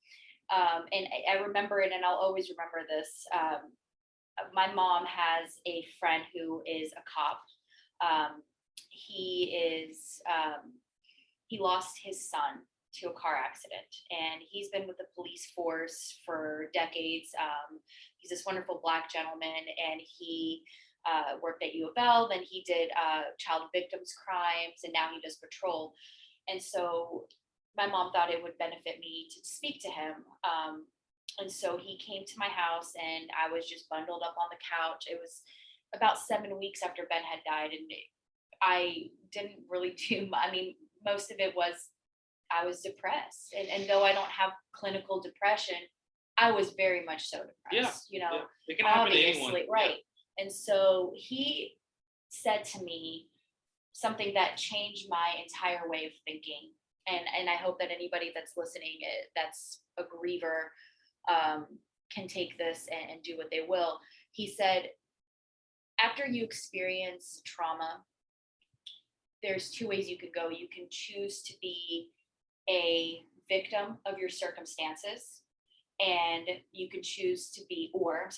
and I remember it, and I'll always remember this. My mom has a friend who is a cop. He lost his son to a car accident, and he's been with the police force for decades. He's this wonderful Black gentleman, and he worked at U of L, then he did child victims crimes, and now he does patrol. And so my mom thought it would benefit me to speak to him. And so he came to my house, and I was just bundled up on the couch. It was about 7 weeks after Ben had died, and I didn't really do, I mean, most of it was, I was depressed. And though I don't have clinical depression, I was very much so depressed, you know, it can happen to anyone. Right. And so he said to me something that changed my entire way of thinking. And I hope that anybody that's listening, that's a griever, can take this and do what they will. He said, after you experience trauma, there's two ways you could go. You can choose to be a victim of your circumstances, and you could choose to be, or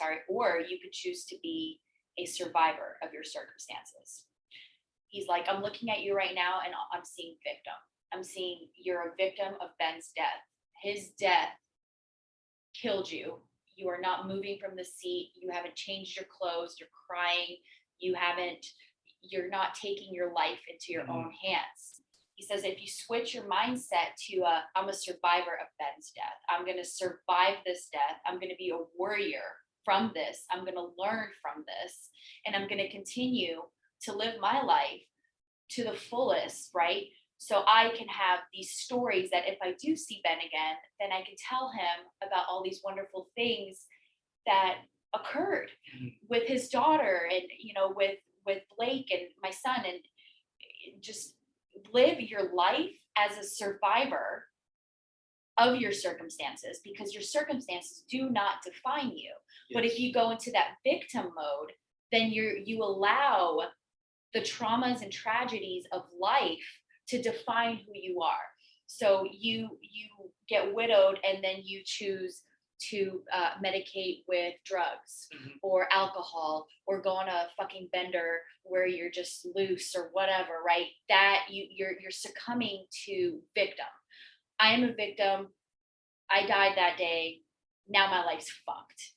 you could choose to be a survivor of your circumstances. He's like, I'm looking at you right now, and I'm seeing victim. I'm seeing you're a victim of Ben's death. His death killed you. You are not moving from the seat. You haven't changed your clothes. You're crying. You're not taking your life into your own hands. He says, if you switch your mindset to I'm a survivor of Ben's death. I'm going to survive this death. I'm going to be a warrior from this. I'm going to learn from this. And I'm going to continue to live my life to the fullest, right? So I can have these stories that if I do see Ben again, then I can tell him about all these wonderful things that occurred with his daughter, and, you know, with Blake and my son, and just live your life as a survivor of your circumstances, because your circumstances do not define you. Yes. But if you go into that victim mode, then you allow the traumas and tragedies of life to define who you are. So you get widowed, and then you choose to medicate with drugs or alcohol, or go on a fucking bender where you're just loose or whatever, right? That you're succumbing to victim. I am a victim. I died that day. Now my life's fucked.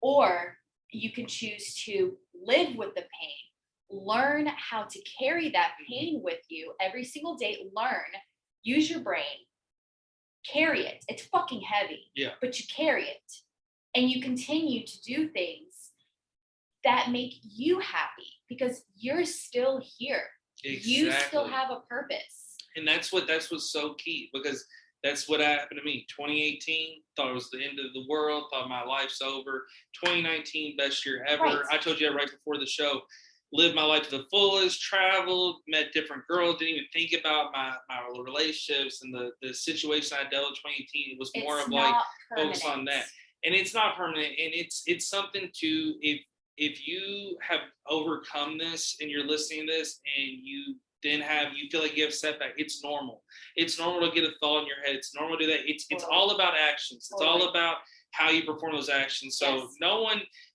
Or you can choose to live with the pain, learn how to carry that pain with you every single day, use your brain, carry it. It's fucking heavy, but you carry it, and you continue to do things that make you happy, because you're still here. Exactly. You still have a purpose. And that's what's so key, because that's what happened to me. 2018, thought it was the end of the world, thought my life's over. 2019, best year ever. Right. I told you that right before the show. Lived my life to the fullest, traveled, met different girls, didn't even think about my relationships and the situation I dealt with 2018. It was more of like focus on that. And it's not permanent. And it's something to, if you have overcome this and you're listening to this and you feel like you have setback, it's normal. It's normal to get a thought in your head. It's normal to do that. It's all about actions. It's all about how you perform those actions. So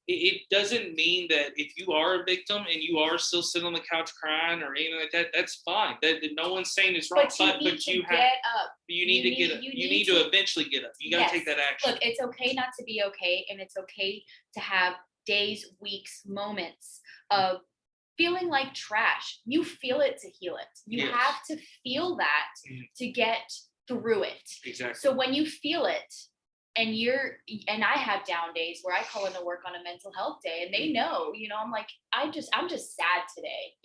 it doesn't mean that if you are a victim and you are still sitting on the couch crying or anything like that, that's fine. That no one's saying it's wrong. But you have get up. You need to get up. You need to eventually get up. You got to take that action. Look, it's okay not to be okay, and it's okay to have days, weeks, moments of feeling like trash. You feel it to heal it. You have to feel that to get through it. Exactly. So when you feel it, and I have down days where I call into work on a mental health day, and they know, I'm like, I'm just sad today,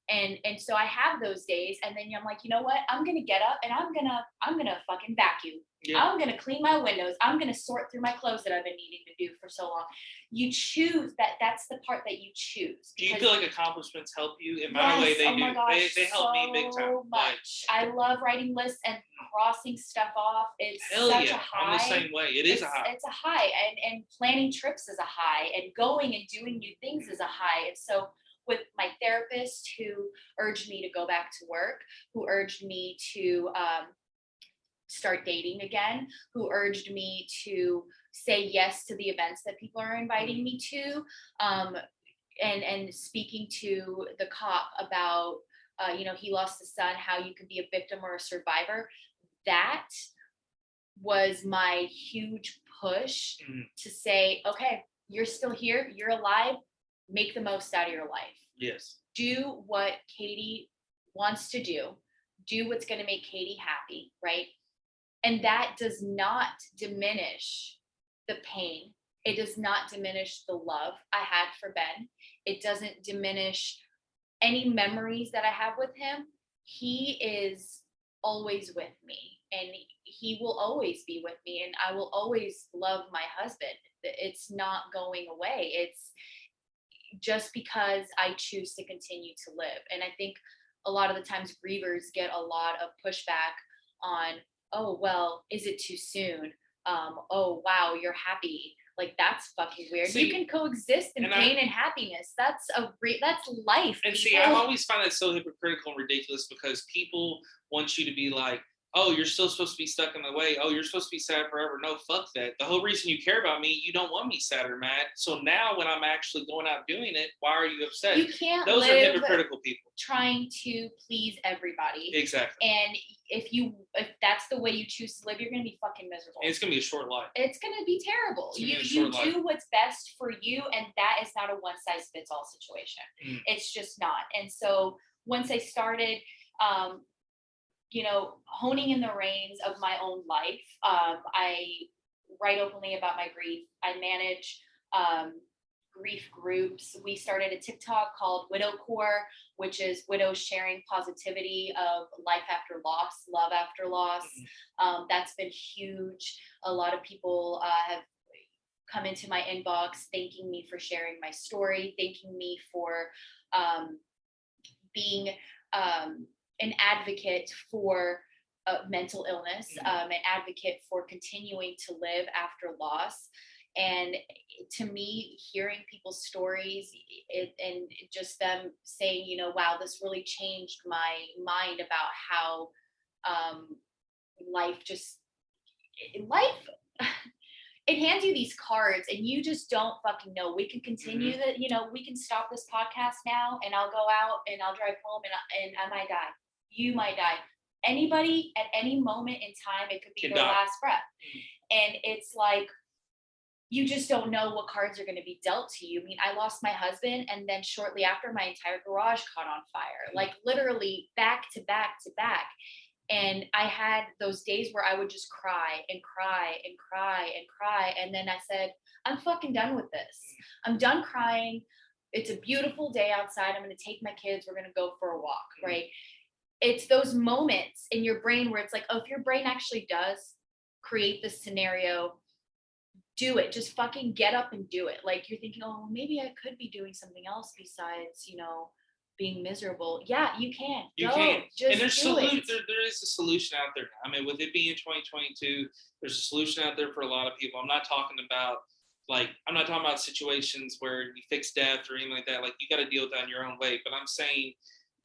and so I have those days, and then I'm like, you know what? I'm gonna get up and I'm gonna fucking vacuum. Yeah. I'm gonna clean my windows. I'm gonna sort through my clothes that I've been needing to do for so long. You choose that. That's the part that you choose. Do you feel like accomplishments help you? In my way, they do. My gosh, they help me big time. So much. I love writing lists and crossing stuff off. It's such a high. I'm the same way. It's a high. It's a high, and planning trips is a high, and going and doing new things is a high. And so, with my therapist, who urged me to go back to work, who urged me to start dating again, who urged me to say yes to the events that people are inviting me to, and speaking to the cop about, he lost his son, how you can be a victim or a survivor. That was my huge push to say, okay, you're still here, you're alive, make the most out of your life. Yes. Do what Katie wants to do what's going to make Katie happy, right? And that does not diminish the pain. It does not diminish the love I had for Ben. It doesn't diminish any memories that I have with him. He is always with me, and he will always be with me, and I will always love my husband. It's not going away. It's just because I choose to continue to live. And I think a lot of the times grievers get a lot of pushback on, oh, well, is it too soon? Oh, wow, you're happy. Like, that's fucking weird. You can coexist in pain and happiness. That's life. And see, I always find that so hypocritical and ridiculous, because people want you to be like, oh, you're still supposed to be stuck in the way. Oh, you're supposed to be sad forever. No, fuck that. The whole reason you care about me, you don't want me sad or mad. So now when I'm actually going out doing it, why are you upset? You can't Those are hypocritical people. Trying to please everybody. Exactly. And if that's the way you choose to live, you're going to be fucking miserable. And it's going to be a short life. It's going to be terrible. You do what's best for you, and that is not a one-size-fits-all situation. It's just not. And so once I started honing in the reins of my own life, I write openly about my grief. I manage grief groups. We started a TikTok called Widow Core, which is widows sharing positivity of life after loss, love after loss. That's been huge. A lot of people have come into my inbox thanking me for sharing my story, thanking me for being an advocate for mental illness, an advocate for continuing to live after loss. And to me, hearing people's stories and just them saying, wow, this really changed my mind about how life it hands you these cards and you just don't fucking know. We can continue that, we can stop this podcast now and I'll go out and I'll drive home and I might die. You might die. Anybody at any moment in time, it could be their last breath. And it's like, you just don't know what cards are going to be dealt to you. I mean, I lost my husband, and then shortly after, my entire garage caught on fire, like literally back to back to back. And I had those days where I would just cry and cry and cry and cry. And then I said, I'm fucking done with this. I'm done crying. It's a beautiful day outside. I'm going to take my kids. We're going to go for a walk, right? It's those moments in your brain where it's like, oh, if your brain actually does create this scenario, do it. Just fucking get up and do it. Like, you're thinking, oh, maybe I could be doing something else besides, being miserable. Yeah, you can. You can. Just and there is a solution out there. I mean, with it being 2022, there's a solution out there for a lot of people. I'm not talking about situations where you fix death or anything like that. Like, you got to deal with that in your own way. But I'm saying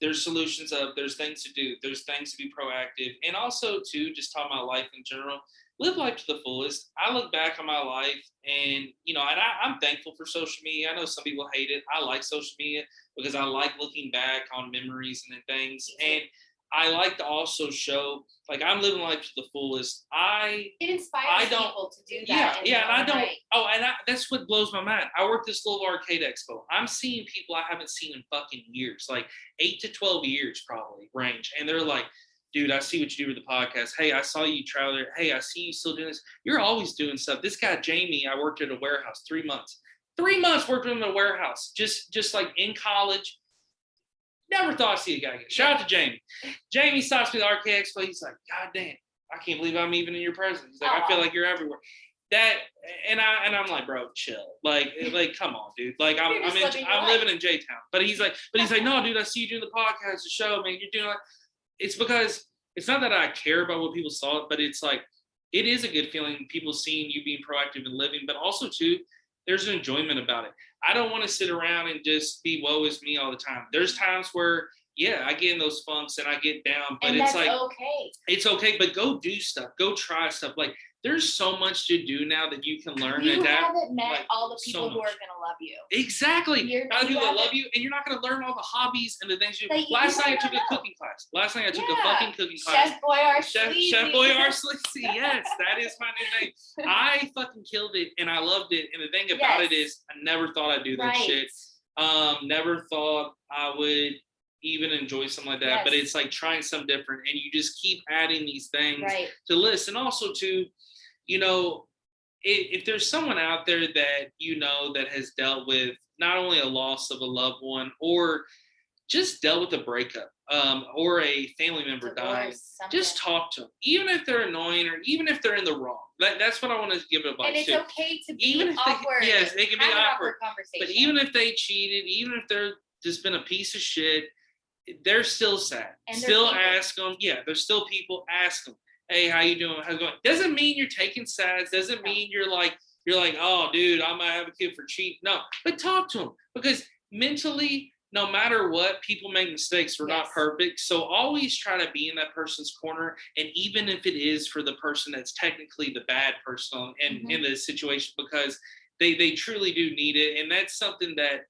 there's solutions there's things to do. There's things to be proactive. And also, too, just talking about life in general, live life to the fullest. I look back on my life and, I'm thankful for social media. I know some people hate it. I like social media because I like looking back on memories and things. And I like to also show, like, I'm living life to the fullest. It inspires people to do that. Yeah, and I don't. Right. Oh, and that's what blows my mind. I work this little arcade expo. I'm seeing people I haven't seen in fucking years, like 8 to 12 years probably range, and they're like, dude, I see what you do with the podcast. Hey, I saw you travel there. Hey, I see you still doing this. You're always doing stuff. This guy, Jamie, I worked at a warehouse 3 months. 3 months worked in a warehouse, just like in college. Never thought I'd see a guy again. Shout out to Jamie. Jamie stops me at the RK Expo. He's like, God damn, I can't believe I'm even in your presence. He's like, I feel like you're everywhere. That and I'm like, bro, chill. Like come on, dude. Like I'm living in J-Town. But he's like, no, dude, I see you doing the podcast, the show, man. You're doing like, it's because it's not that I care about what people saw, but it's like it is a good feeling people seeing you being proactive and living, but also too, there's an enjoyment about it. I don't want to sit around and just be woe is me all the time. There's times where, yeah, I get in those funks and I get down, but it's like, okay. It's okay, but go do stuff. Go try stuff. Like, there's so much to do now that you can learn. You and adapt. haven't met like, all the people who are going to love you. Exactly. Not people that love you, and you're not going to learn all the hobbies and the things you do. Last night I took a cooking class. A fucking cooking class. Chef Boyardee. Chef Boyardee. Yes, that is my new name. I fucking killed it, and I loved it. And the thing about it is, I never thought I'd do that shit. Never thought I would even enjoy something like that. But it's like trying something different, and you just keep adding these things to list. And also to, you know, if there's someone out there that you know that has dealt with not only a loss of a loved one or just dealt with a breakup or a family member dying, just talk to them, even if they're annoying or even if they're in the wrong. That's what I want to give advice to. And it's okay to be even if awkward. Yes, it can be awkward. Conversation. But even if they cheated, even if they're just been a piece of shit, they're still sad. And still ask them. Yeah, there's still people. Ask them. Hey, how you doing? How's it going? Doesn't mean you're taking sides. Doesn't mean you're like, oh, dude, I might have a kid for cheap. No, but talk to them, because mentally, no matter what, people make mistakes. We're not perfect. So always try to be in that person's corner. And even if it is for the person that's technically the bad person in the situation, because they truly do need it. And that's something that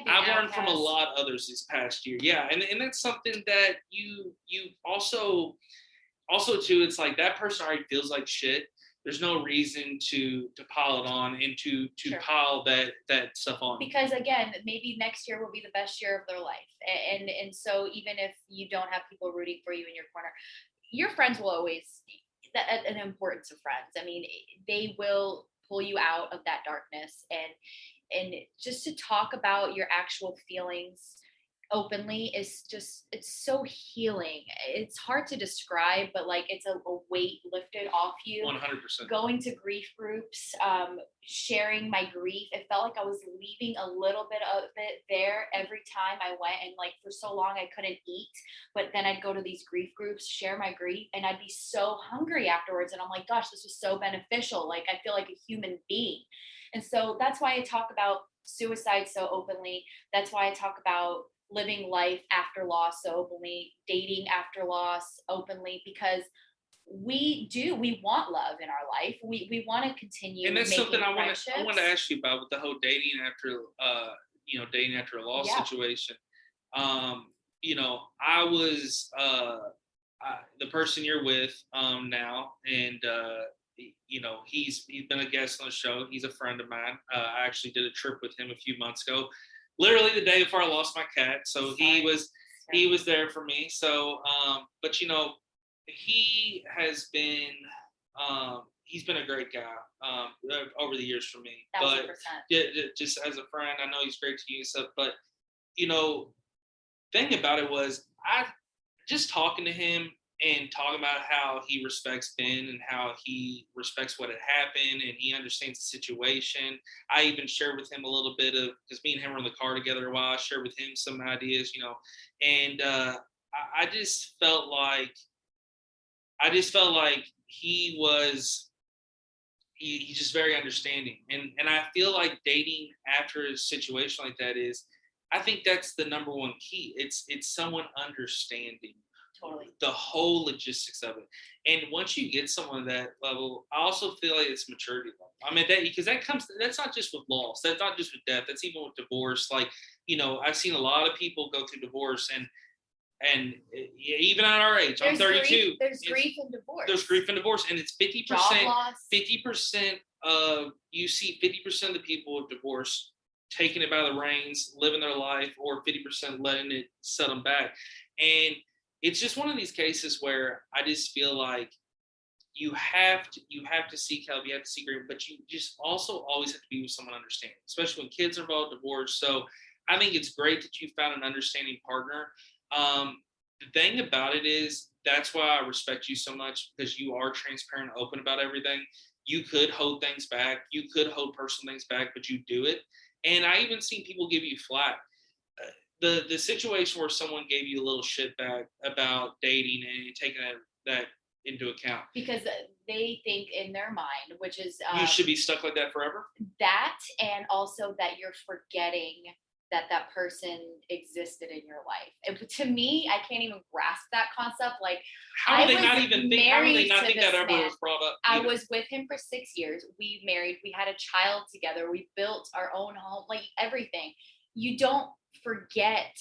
I've learned from a lot of others this past year. Yeah. And that's something that you also too, it's like that person already feels like shit. There's no reason to pile it on and to pile that stuff on. Because again, maybe next year will be the best year of their life. And so even if you don't have people rooting for you in your corner, your friends will always, an importance of friends. I mean, they will pull you out of that darkness, and just to talk about your actual feelings openly is just, it's so healing. It's hard to describe, but like it's a weight lifted off you. 100%. Going to grief groups, sharing my grief, it felt like I was leaving a little bit of it there every time I went. And like for so long I couldn't eat, but then I'd go to these grief groups, share my grief, and I'd be so hungry afterwards, and I'm like, gosh, this was so beneficial. Like I feel like a human being. And so that's why I talk about suicide so openly. That's why I talk about living life after loss so openly, dating after loss openly, because we want love in our life. We want to continue. And that's something I want to ask you about with the whole dating after a loss situation. You know, I was the person you're with now, and you know, he's been a guest on the show. He's a friend of mine. I actually did a trip with him a few months ago, literally the day before I lost my cat. So he was there for me. So, but you know, he has been, he's been a great guy over the years for me. 1,000%. But just as a friend, I know he's great to you and stuff. But you know, thing about it was, I just talking to him and talking about how he respects Ben and how he respects what had happened and he understands the situation. I even shared with him a little bit of, because me and him were in the car together a while, I shared with him some ideas, you know, and I just felt like he's just very understanding. And I feel like dating after a situation like that is, I think that's the number one key. It's someone understanding the whole logistics of it. And once you get someone at that level, I also feel like it's maturity level. I mean, that's not just with loss. That's not just with death. That's even with divorce. Like, you know, I've seen a lot of people go through divorce and even at our age, I'm 32. There's grief and divorce. There's grief and divorce. And it's 50%. Job loss. 50% of, you see 50% of the people with divorce taking it by the reins, living their life, or 50% letting it set them back. And it's just one of these cases where I just feel like you have to seek help, you have to seek agreement, but you just also always have to be with someone understanding, especially when kids are involved, divorce. So I think it's great that you found an understanding partner. The thing about it is that's why I respect you so much, because you are transparent, open about everything. You could hold things back, you could hold personal things back, but you do it. And I even seen people give you flack. The situation where someone gave you a little shit back about dating and taking that into account, because they think in their mind, which is you should be stuck like that forever. That, and also that you're forgetting that person existed in your life. And to me, I can't even grasp that concept. Like, how do they not think that ever was brought up? I was with him for 6 years. We married. We had a child together. We built our own home. Like, everything. You don't forget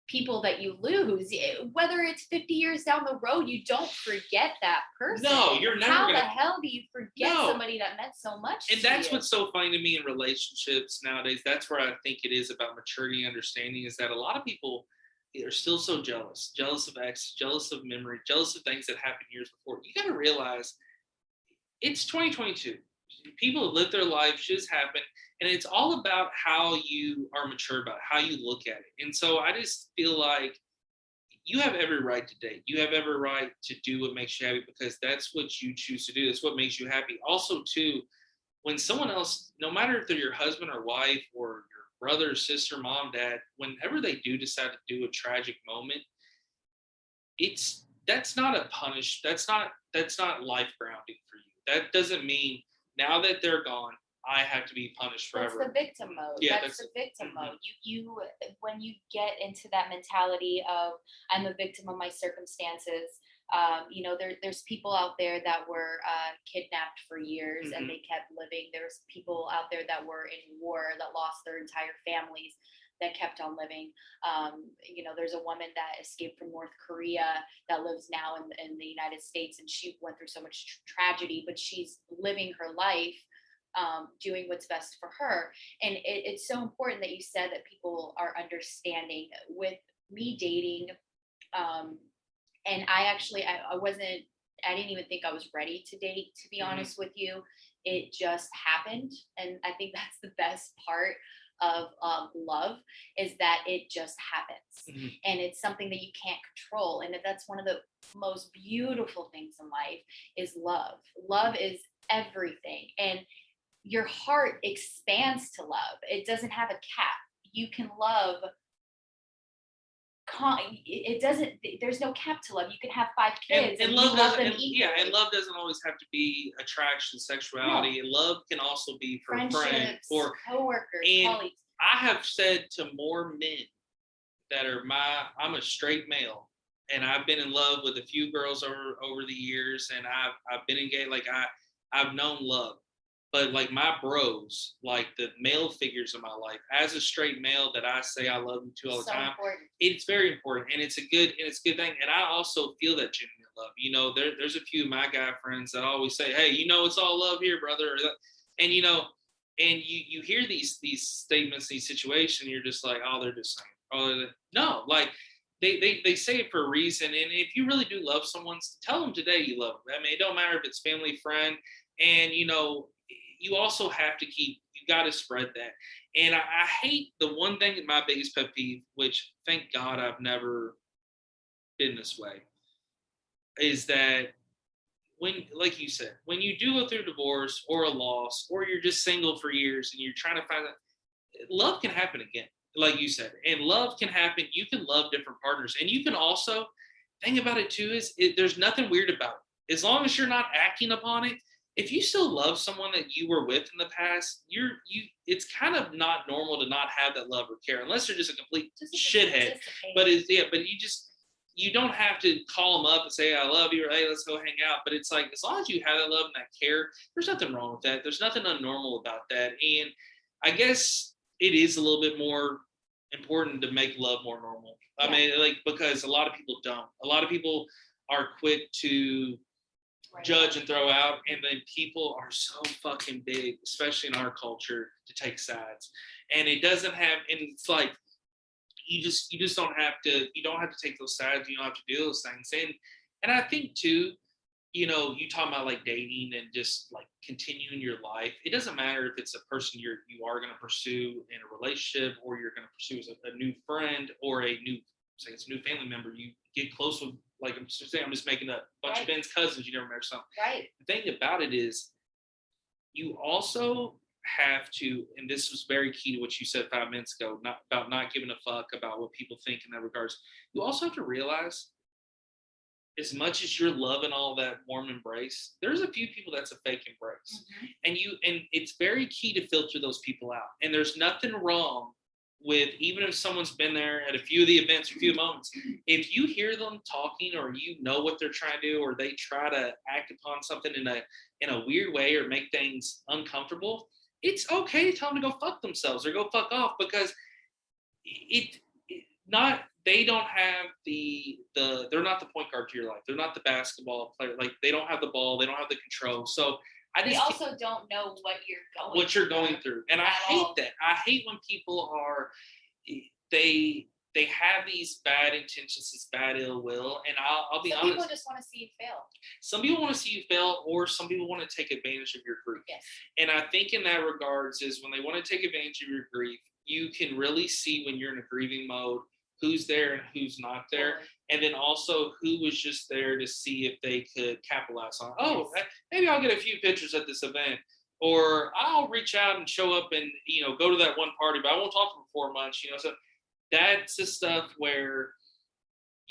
people that you lose, whether it's 50 years down the road. You don't forget that person. No, you're never. How the hell do you forget somebody that meant so much? And that's what's so funny to me in relationships nowadays. That's where I think it is about maturity and understanding, is that a lot of people are still so jealous of ex, jealous of memory, jealous of things that happened years before. You got to realize it's 2022. People have lived their life, shit's happened, and it's all about how you are mature about it, how you look at it. And so I just feel like you have every right to date. You have every right to do what makes you happy, because that's what you choose to do. That's what makes you happy. Also, too, when someone else, no matter if they're your husband or wife or your brother, sister, mom, dad, whenever they do decide to do a tragic moment, that's not life grounding for you. That doesn't mean now that they're gone, I have to be punished forever. That's the victim mode. Yeah, that's the victim mode. You when you get into that mentality of I'm a victim of my circumstances, there's people out there that were kidnapped for years and they kept living. There's people out there that were in war that lost their entire families that kept on living. There's a woman that escaped from North Korea that lives now in the United States, and she went through so much tragedy, but she's living her life, doing what's best for her. And it's so important that you said that people are understanding. With me dating, and I didn't even think I was ready to date, to be honest with you. It just happened. And I think that's the best part of love, is that it just happens. And it's something that you can't control. And that's one of the most beautiful things in life, is love. Love is everything. And your heart expands to love. It doesn't have a cap. You can love. It doesn't. There's no cap to love. You can have 5 kids and love them equally. Yeah, and love doesn't always have to be attraction, sexuality. No. And love can also be for friends, for coworkers, colleagues. I have said to more men that are I'm a straight male, and I've been in love with a few girls over the years, and I've been engaged. Like I've known love. But like my bros, like the male figures of my life, as a straight male that I say I love you to all the time, important. It's very important, and it's a good thing. And I also feel that genuine love. There's a few of my guy friends that always say, "Hey, it's all love here, brother." And and you hear these statements, these situations, you're just like, "Oh, they're just saying." Oh, no, like they say it for a reason. And if you really do love someone, tell them today you love them. I mean, it don't matter if it's family, friend, and you also have to you got to spread that. And I hate the one thing, my biggest pet peeve, which thank God I've never been this way, is that when, like you said, when you do go through divorce or a loss, or you're just single for years and you're trying to find love can happen again, like you said, and love can happen. You can love different partners, and you can also, thing about it too is there's nothing weird about it. As long as you're not acting upon it, if you still love someone that you were with in the past, it's kind of not normal to not have that love or care, unless they're just a complete shithead. But you don't have to call them up and say, I love you, or hey, let's go hang out. But it's like, as long as you have that love and that care, there's nothing wrong with that. There's nothing unnormal about that. And I guess it is a little bit more important to make love more normal. Yeah. I mean, because a lot of people don't. A lot of people are quick to judge and throw out, and then people are so fucking big, especially in our culture, to take sides. And it doesn't have, and it's like, you just don't have to take those sides. You don't have to do those things. And I think too, you talk about like dating and just like continuing your life. It doesn't matter if it's a person you are going to pursue in a relationship, or you're going to pursue as a new friend, or say it's a new family member. You get close with, like I'm just making a bunch of Ben's cousins you never met or something. Right. The thing about it is, you also have to, and this was very key to what you said 5 minutes ago, not giving a fuck about what people think in that regards. You also have to realize, as much as you're loving all that warm embrace, there's a few people that's a fake embrace. And it's very key to filter those people out. And there's nothing wrong with, even if someone's been there at a few of the events, a few moments, if you hear them talking, or what they're trying to do, or they try to act upon something in a weird way, or make things uncomfortable, it's okay to tell them to go fuck themselves or go fuck off, because they don't have they're not the point guard to your life. They're not the basketball player. Like, they don't have the ball. They don't have the control. So they also don't know what you're going through. And I hate that. I hate when people they have these bad intentions, this bad ill will. And I'll be honest. Some people just want to see you fail. Some people want to see you fail, or some people want to take advantage of your grief. Yes. And I think in that regards is, when they want to take advantage of your grief, you can really see when you're in a grieving mode who's there and who's not there. And then also who was just there to see if they could capitalize on, maybe I'll get a few pictures at this event, or I'll reach out and show up and, go to that one party, but I won't talk to them for much, So that's the stuff where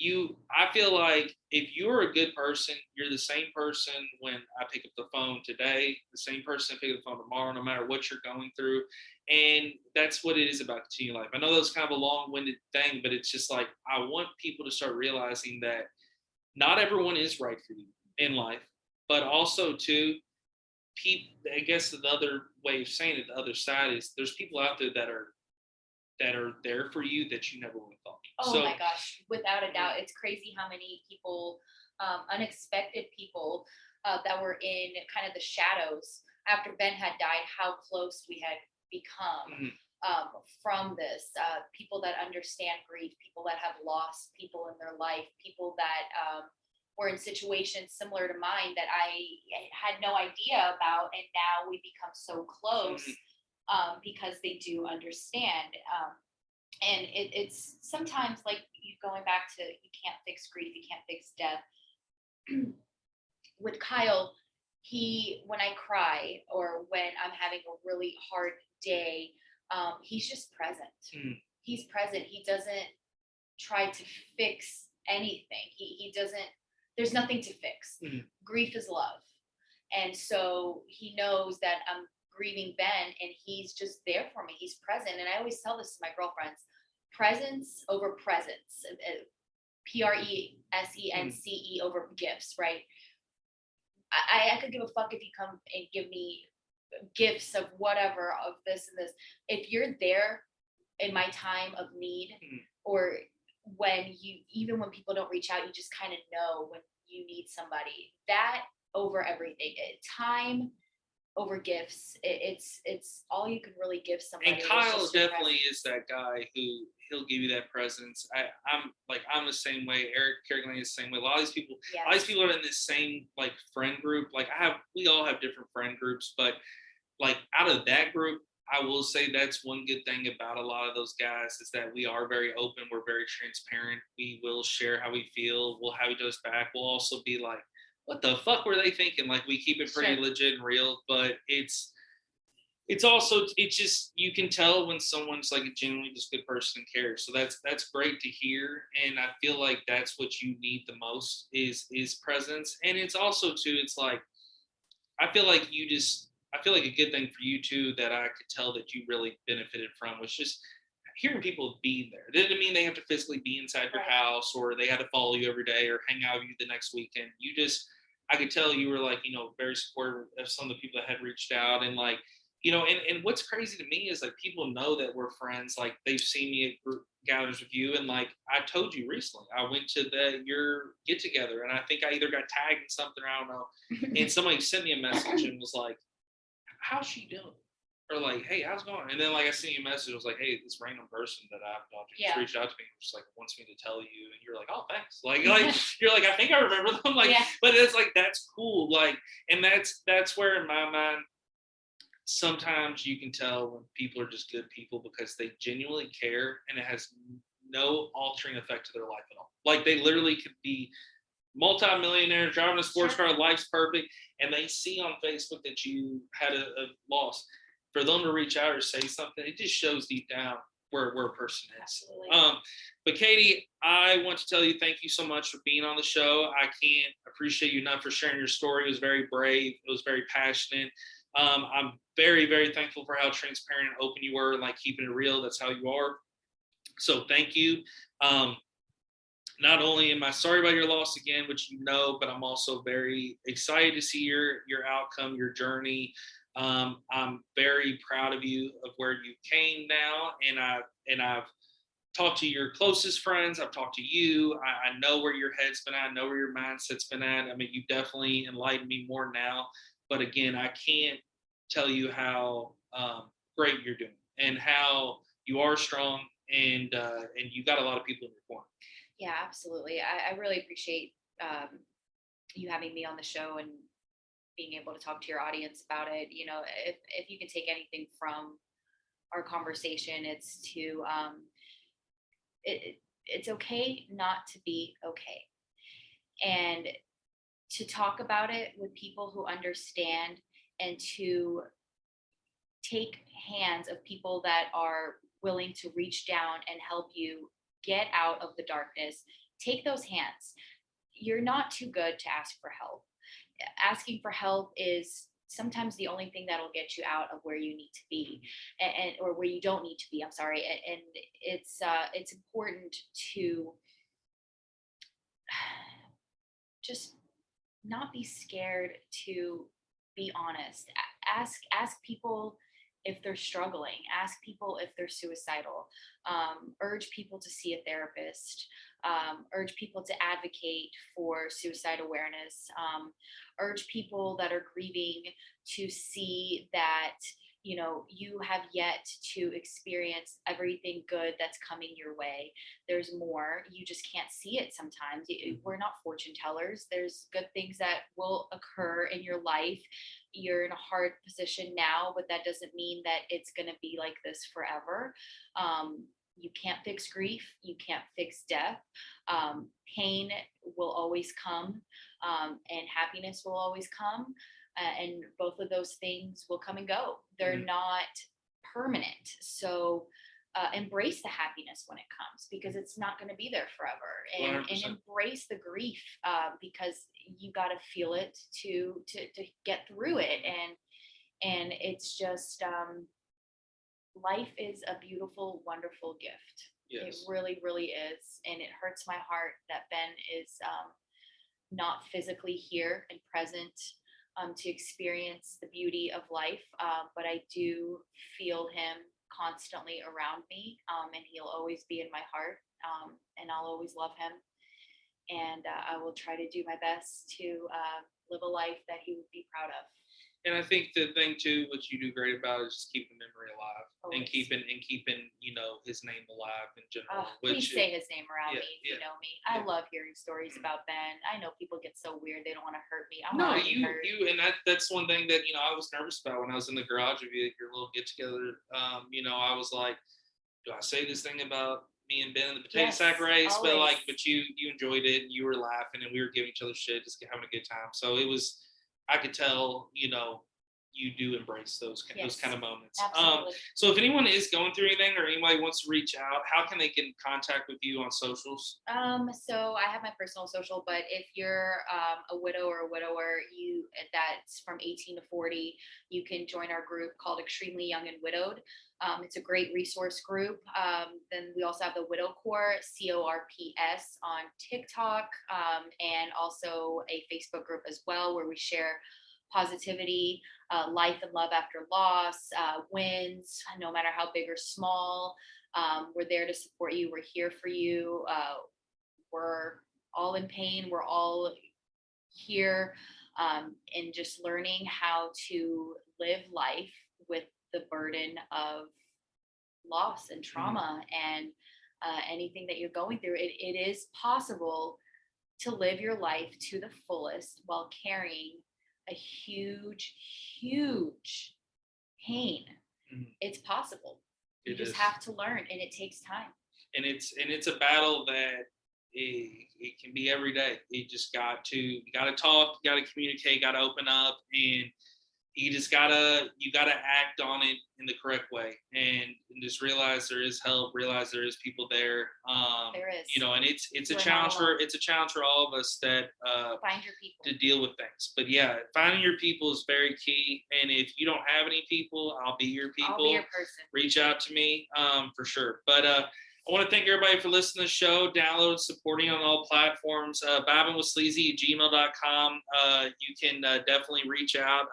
I feel like if you're a good person, you're the same person when I pick up the phone today, the same person I pick up the phone tomorrow, no matter what you're going through. And that's what it is about continuing life. I know that's kind of a long-winded thing, but it's just like, I want people to start realizing that not everyone is right for you in life, but also too, I guess the other way of saying it, the other side is, there's people out there that are there for you that you never would have thought. Oh my gosh, without a doubt. It's crazy how many people, unexpected people that were in kind of the shadows after Ben had died, how close we had become from this. People that understand grief, people that have lost people in their life, people that were in situations similar to mine that I had no idea about, and now we become so close because they do understand. And it's sometimes like, you going back to, you can't fix grief, you can't fix death. With Kyle, when I cry, or when I'm having a really hard day, he's just present. He's present. He doesn't try to fix anything. He doesn't, there's nothing to fix. Grief is love. And so he knows that I'm grieving Ben, and he's just there for me. He's present. And I always tell this to my girlfriends: presence over presence, PRESENCE over gifts, right? I could give a fuck if you come and give me gifts of whatever, of this and this. If you're there in my time of need, or even when people don't reach out, you just kind of know when you need somebody. That over everything. Time over gifts. It's all you can really give somebody. And Kyle definitely is that guy who, he'll give you that presence. I'm the same way. Eric Kerrigan is the same way. A lot of these people are in this same like friend group. Like we all have different friend groups, but like out of that group, I will say that's one good thing about a lot of those guys, is that we are very open. We're very transparent. We will share how we feel. We'll have each other's back. We'll also be like, what the fuck were they thinking? Like, we keep it pretty legit and real, but it's also, it's just, you can tell when someone's like a genuinely just good person and cares. So that's great to hear. And I feel like that's what you need the most is presence. And it's also too, it's like, I feel like a good thing for you too, that I could tell that you really benefited from, was just hearing people being there. It didn't mean they have to physically be inside your house, or they had to follow you every day, or hang out with you the next weekend. I could tell you were like, very supportive of some of the people that had reached out, and like, and what's crazy to me is like, people know that we're friends. Like, they've seen me at group gatherings with you. And like, I told you recently, I went to your get together, and I think I either got tagged in something, or I don't know. And somebody sent me a message and was like, how's she doing? or like, hey, how's it going? And then like I sent you a message, it was like, hey, this random person that I've talked to just reached out to me, just like wants me to tell you, and you're like, oh, thanks. Like you're like, I think I remember them. Like, but it's like that's cool. Like, and that's where in my mind, sometimes you can tell when people are just good people because they genuinely care, and it has no altering effect to their life at all. Like they literally could be multi-millionaire driving a sports car, life's perfect, and they see on Facebook that you had a loss. For them to reach out or say something, it just shows deep down where a person is. But Katie, I want to tell you thank you so much for being on the show. I can't appreciate you enough for sharing your story. It was very brave. It was very passionate. I'm very, very thankful for how transparent and open you were, and like keeping it real. That's how you are. So thank you. Not only am I sorry about your loss again, which you know, but I'm also very excited to see your outcome, your journey. I'm very proud of you of where you came now, and I've talked to your closest friends. I've talked to you. I know where your head's been at. I know where your mindset's been at. I mean, you definitely enlightened me more now. But again, I can't tell you how great you're doing and how you are strong, and you got a lot of people in your corner. Yeah, absolutely. I really appreciate you having me on the show and being able to talk to your audience about it. You know, if you can take anything from our conversation, it's to it's okay not to be okay, and to talk about it with people who understand, and to take hands of people that are willing to reach down and help you get out of the darkness. Take those hands. You're not too good to ask for help. Asking for help is sometimes the only thing that'll get you out of where you need to be, and or where you don't need to be. I'm sorry. And it's important to just not be scared to be honest. Ask people if they're struggling. Ask people if they're suicidal. Urge people to see a therapist. Urge people to advocate for suicide awareness. Urge people that are grieving to see that, you know, you have yet to experience everything good that's coming your way. There's more. You just can't see it sometimes. We're not fortune tellers. There's good things that will occur in your life. You're in a hard position now, but that doesn't mean that it's going to be like this forever. You can't fix grief. You can't fix death. Pain will always come, and happiness will always come. And both of those things will come and go. They're not permanent. So embrace the happiness when it comes, because it's not going to be there forever. And embrace the grief, because you got to feel it to get through it. And it's just life is a beautiful, wonderful gift. Yes. It really, really is. And it hurts my heart that Ben is not physically here and present to experience the beauty of life. But I do feel him constantly around me, and he'll always be in my heart, and I'll always love him. And I will try to do my best to live a life that he would be proud of. And I think the thing too, what you do great about is just keeping memory alive. Always. and keeping you know, his name alive in general. Please say his name around me if you know me. I love hearing stories about Ben. I know people get so weird; they don't want to hurt me. And that's one thing that, you know, I was nervous about when I was in the garage of your little get together. You know, I was like, do I say this thing about me and Ben in the potato sack race? Always. But you enjoyed it, and you were laughing, and we were giving each other shit, just having a good time. So it was. I could tell, you know, you do embrace those kind of moments. So if anyone is going through anything, or anybody wants to reach out, how can they get in contact with you on socials? So I have my personal social, but if you're a widow or a widower, that's from 18 to 40, you can join our group called Extremely Young and Widowed. It's a great resource group. Then we also have the Widow Corps, CORPS, on TikTok, and also a Facebook group as well, where we share positivity, life and love after loss, wins, no matter how big or small. We're there to support you. We're here for you. We're all in pain. We're all here, and just learning how to live life with the burden of loss and trauma and anything that you're going through. It is possible to live your life to the fullest while carrying a huge pain. It's possible. You just have to learn, and it takes time. And it's a battle that it can be every day. You just got to talk, you got to communicate, got to open up, and you gotta act on it in the correct way, and just realize there is help, realize there is people there. There is, and it's a challenge for all of us that find your people to deal with things. But yeah, finding your people is very key. And if you don't have any people, I'll be your people. I'll be your person. Reach out to me for sure. But I want to thank everybody for listening to the show, download, supporting on all platforms. vibingwithsleezy@gmail.com. You can definitely reach out.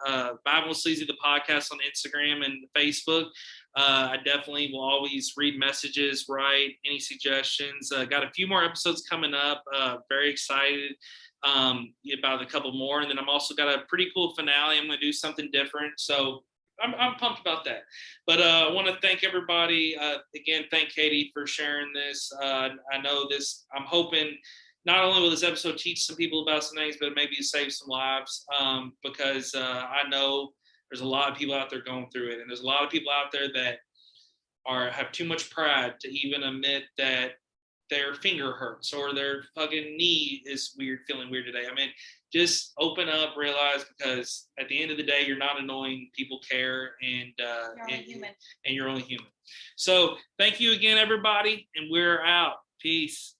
Vibing with Sleezy, the podcast on Instagram and Facebook. I definitely will always read messages, write any suggestions. Got a few more episodes coming up. Very excited about a couple more. And then I'm also got a pretty cool finale. I'm going to do something different. So I'm pumped about that. But I want to thank everybody. Again, thank Katie for sharing this. I know this, I'm hoping not only will this episode teach some people about some things, but maybe save some lives, because I know there's a lot of people out there going through it. And there's a lot of people out there that have too much pride to even admit that their finger hurts or their fucking knee is feeling weird today. I mean, just open up, realize, because at the end of the day, you're not annoying. People care, and you're only human. And you're only human. So thank you again, everybody, and we're out. Peace.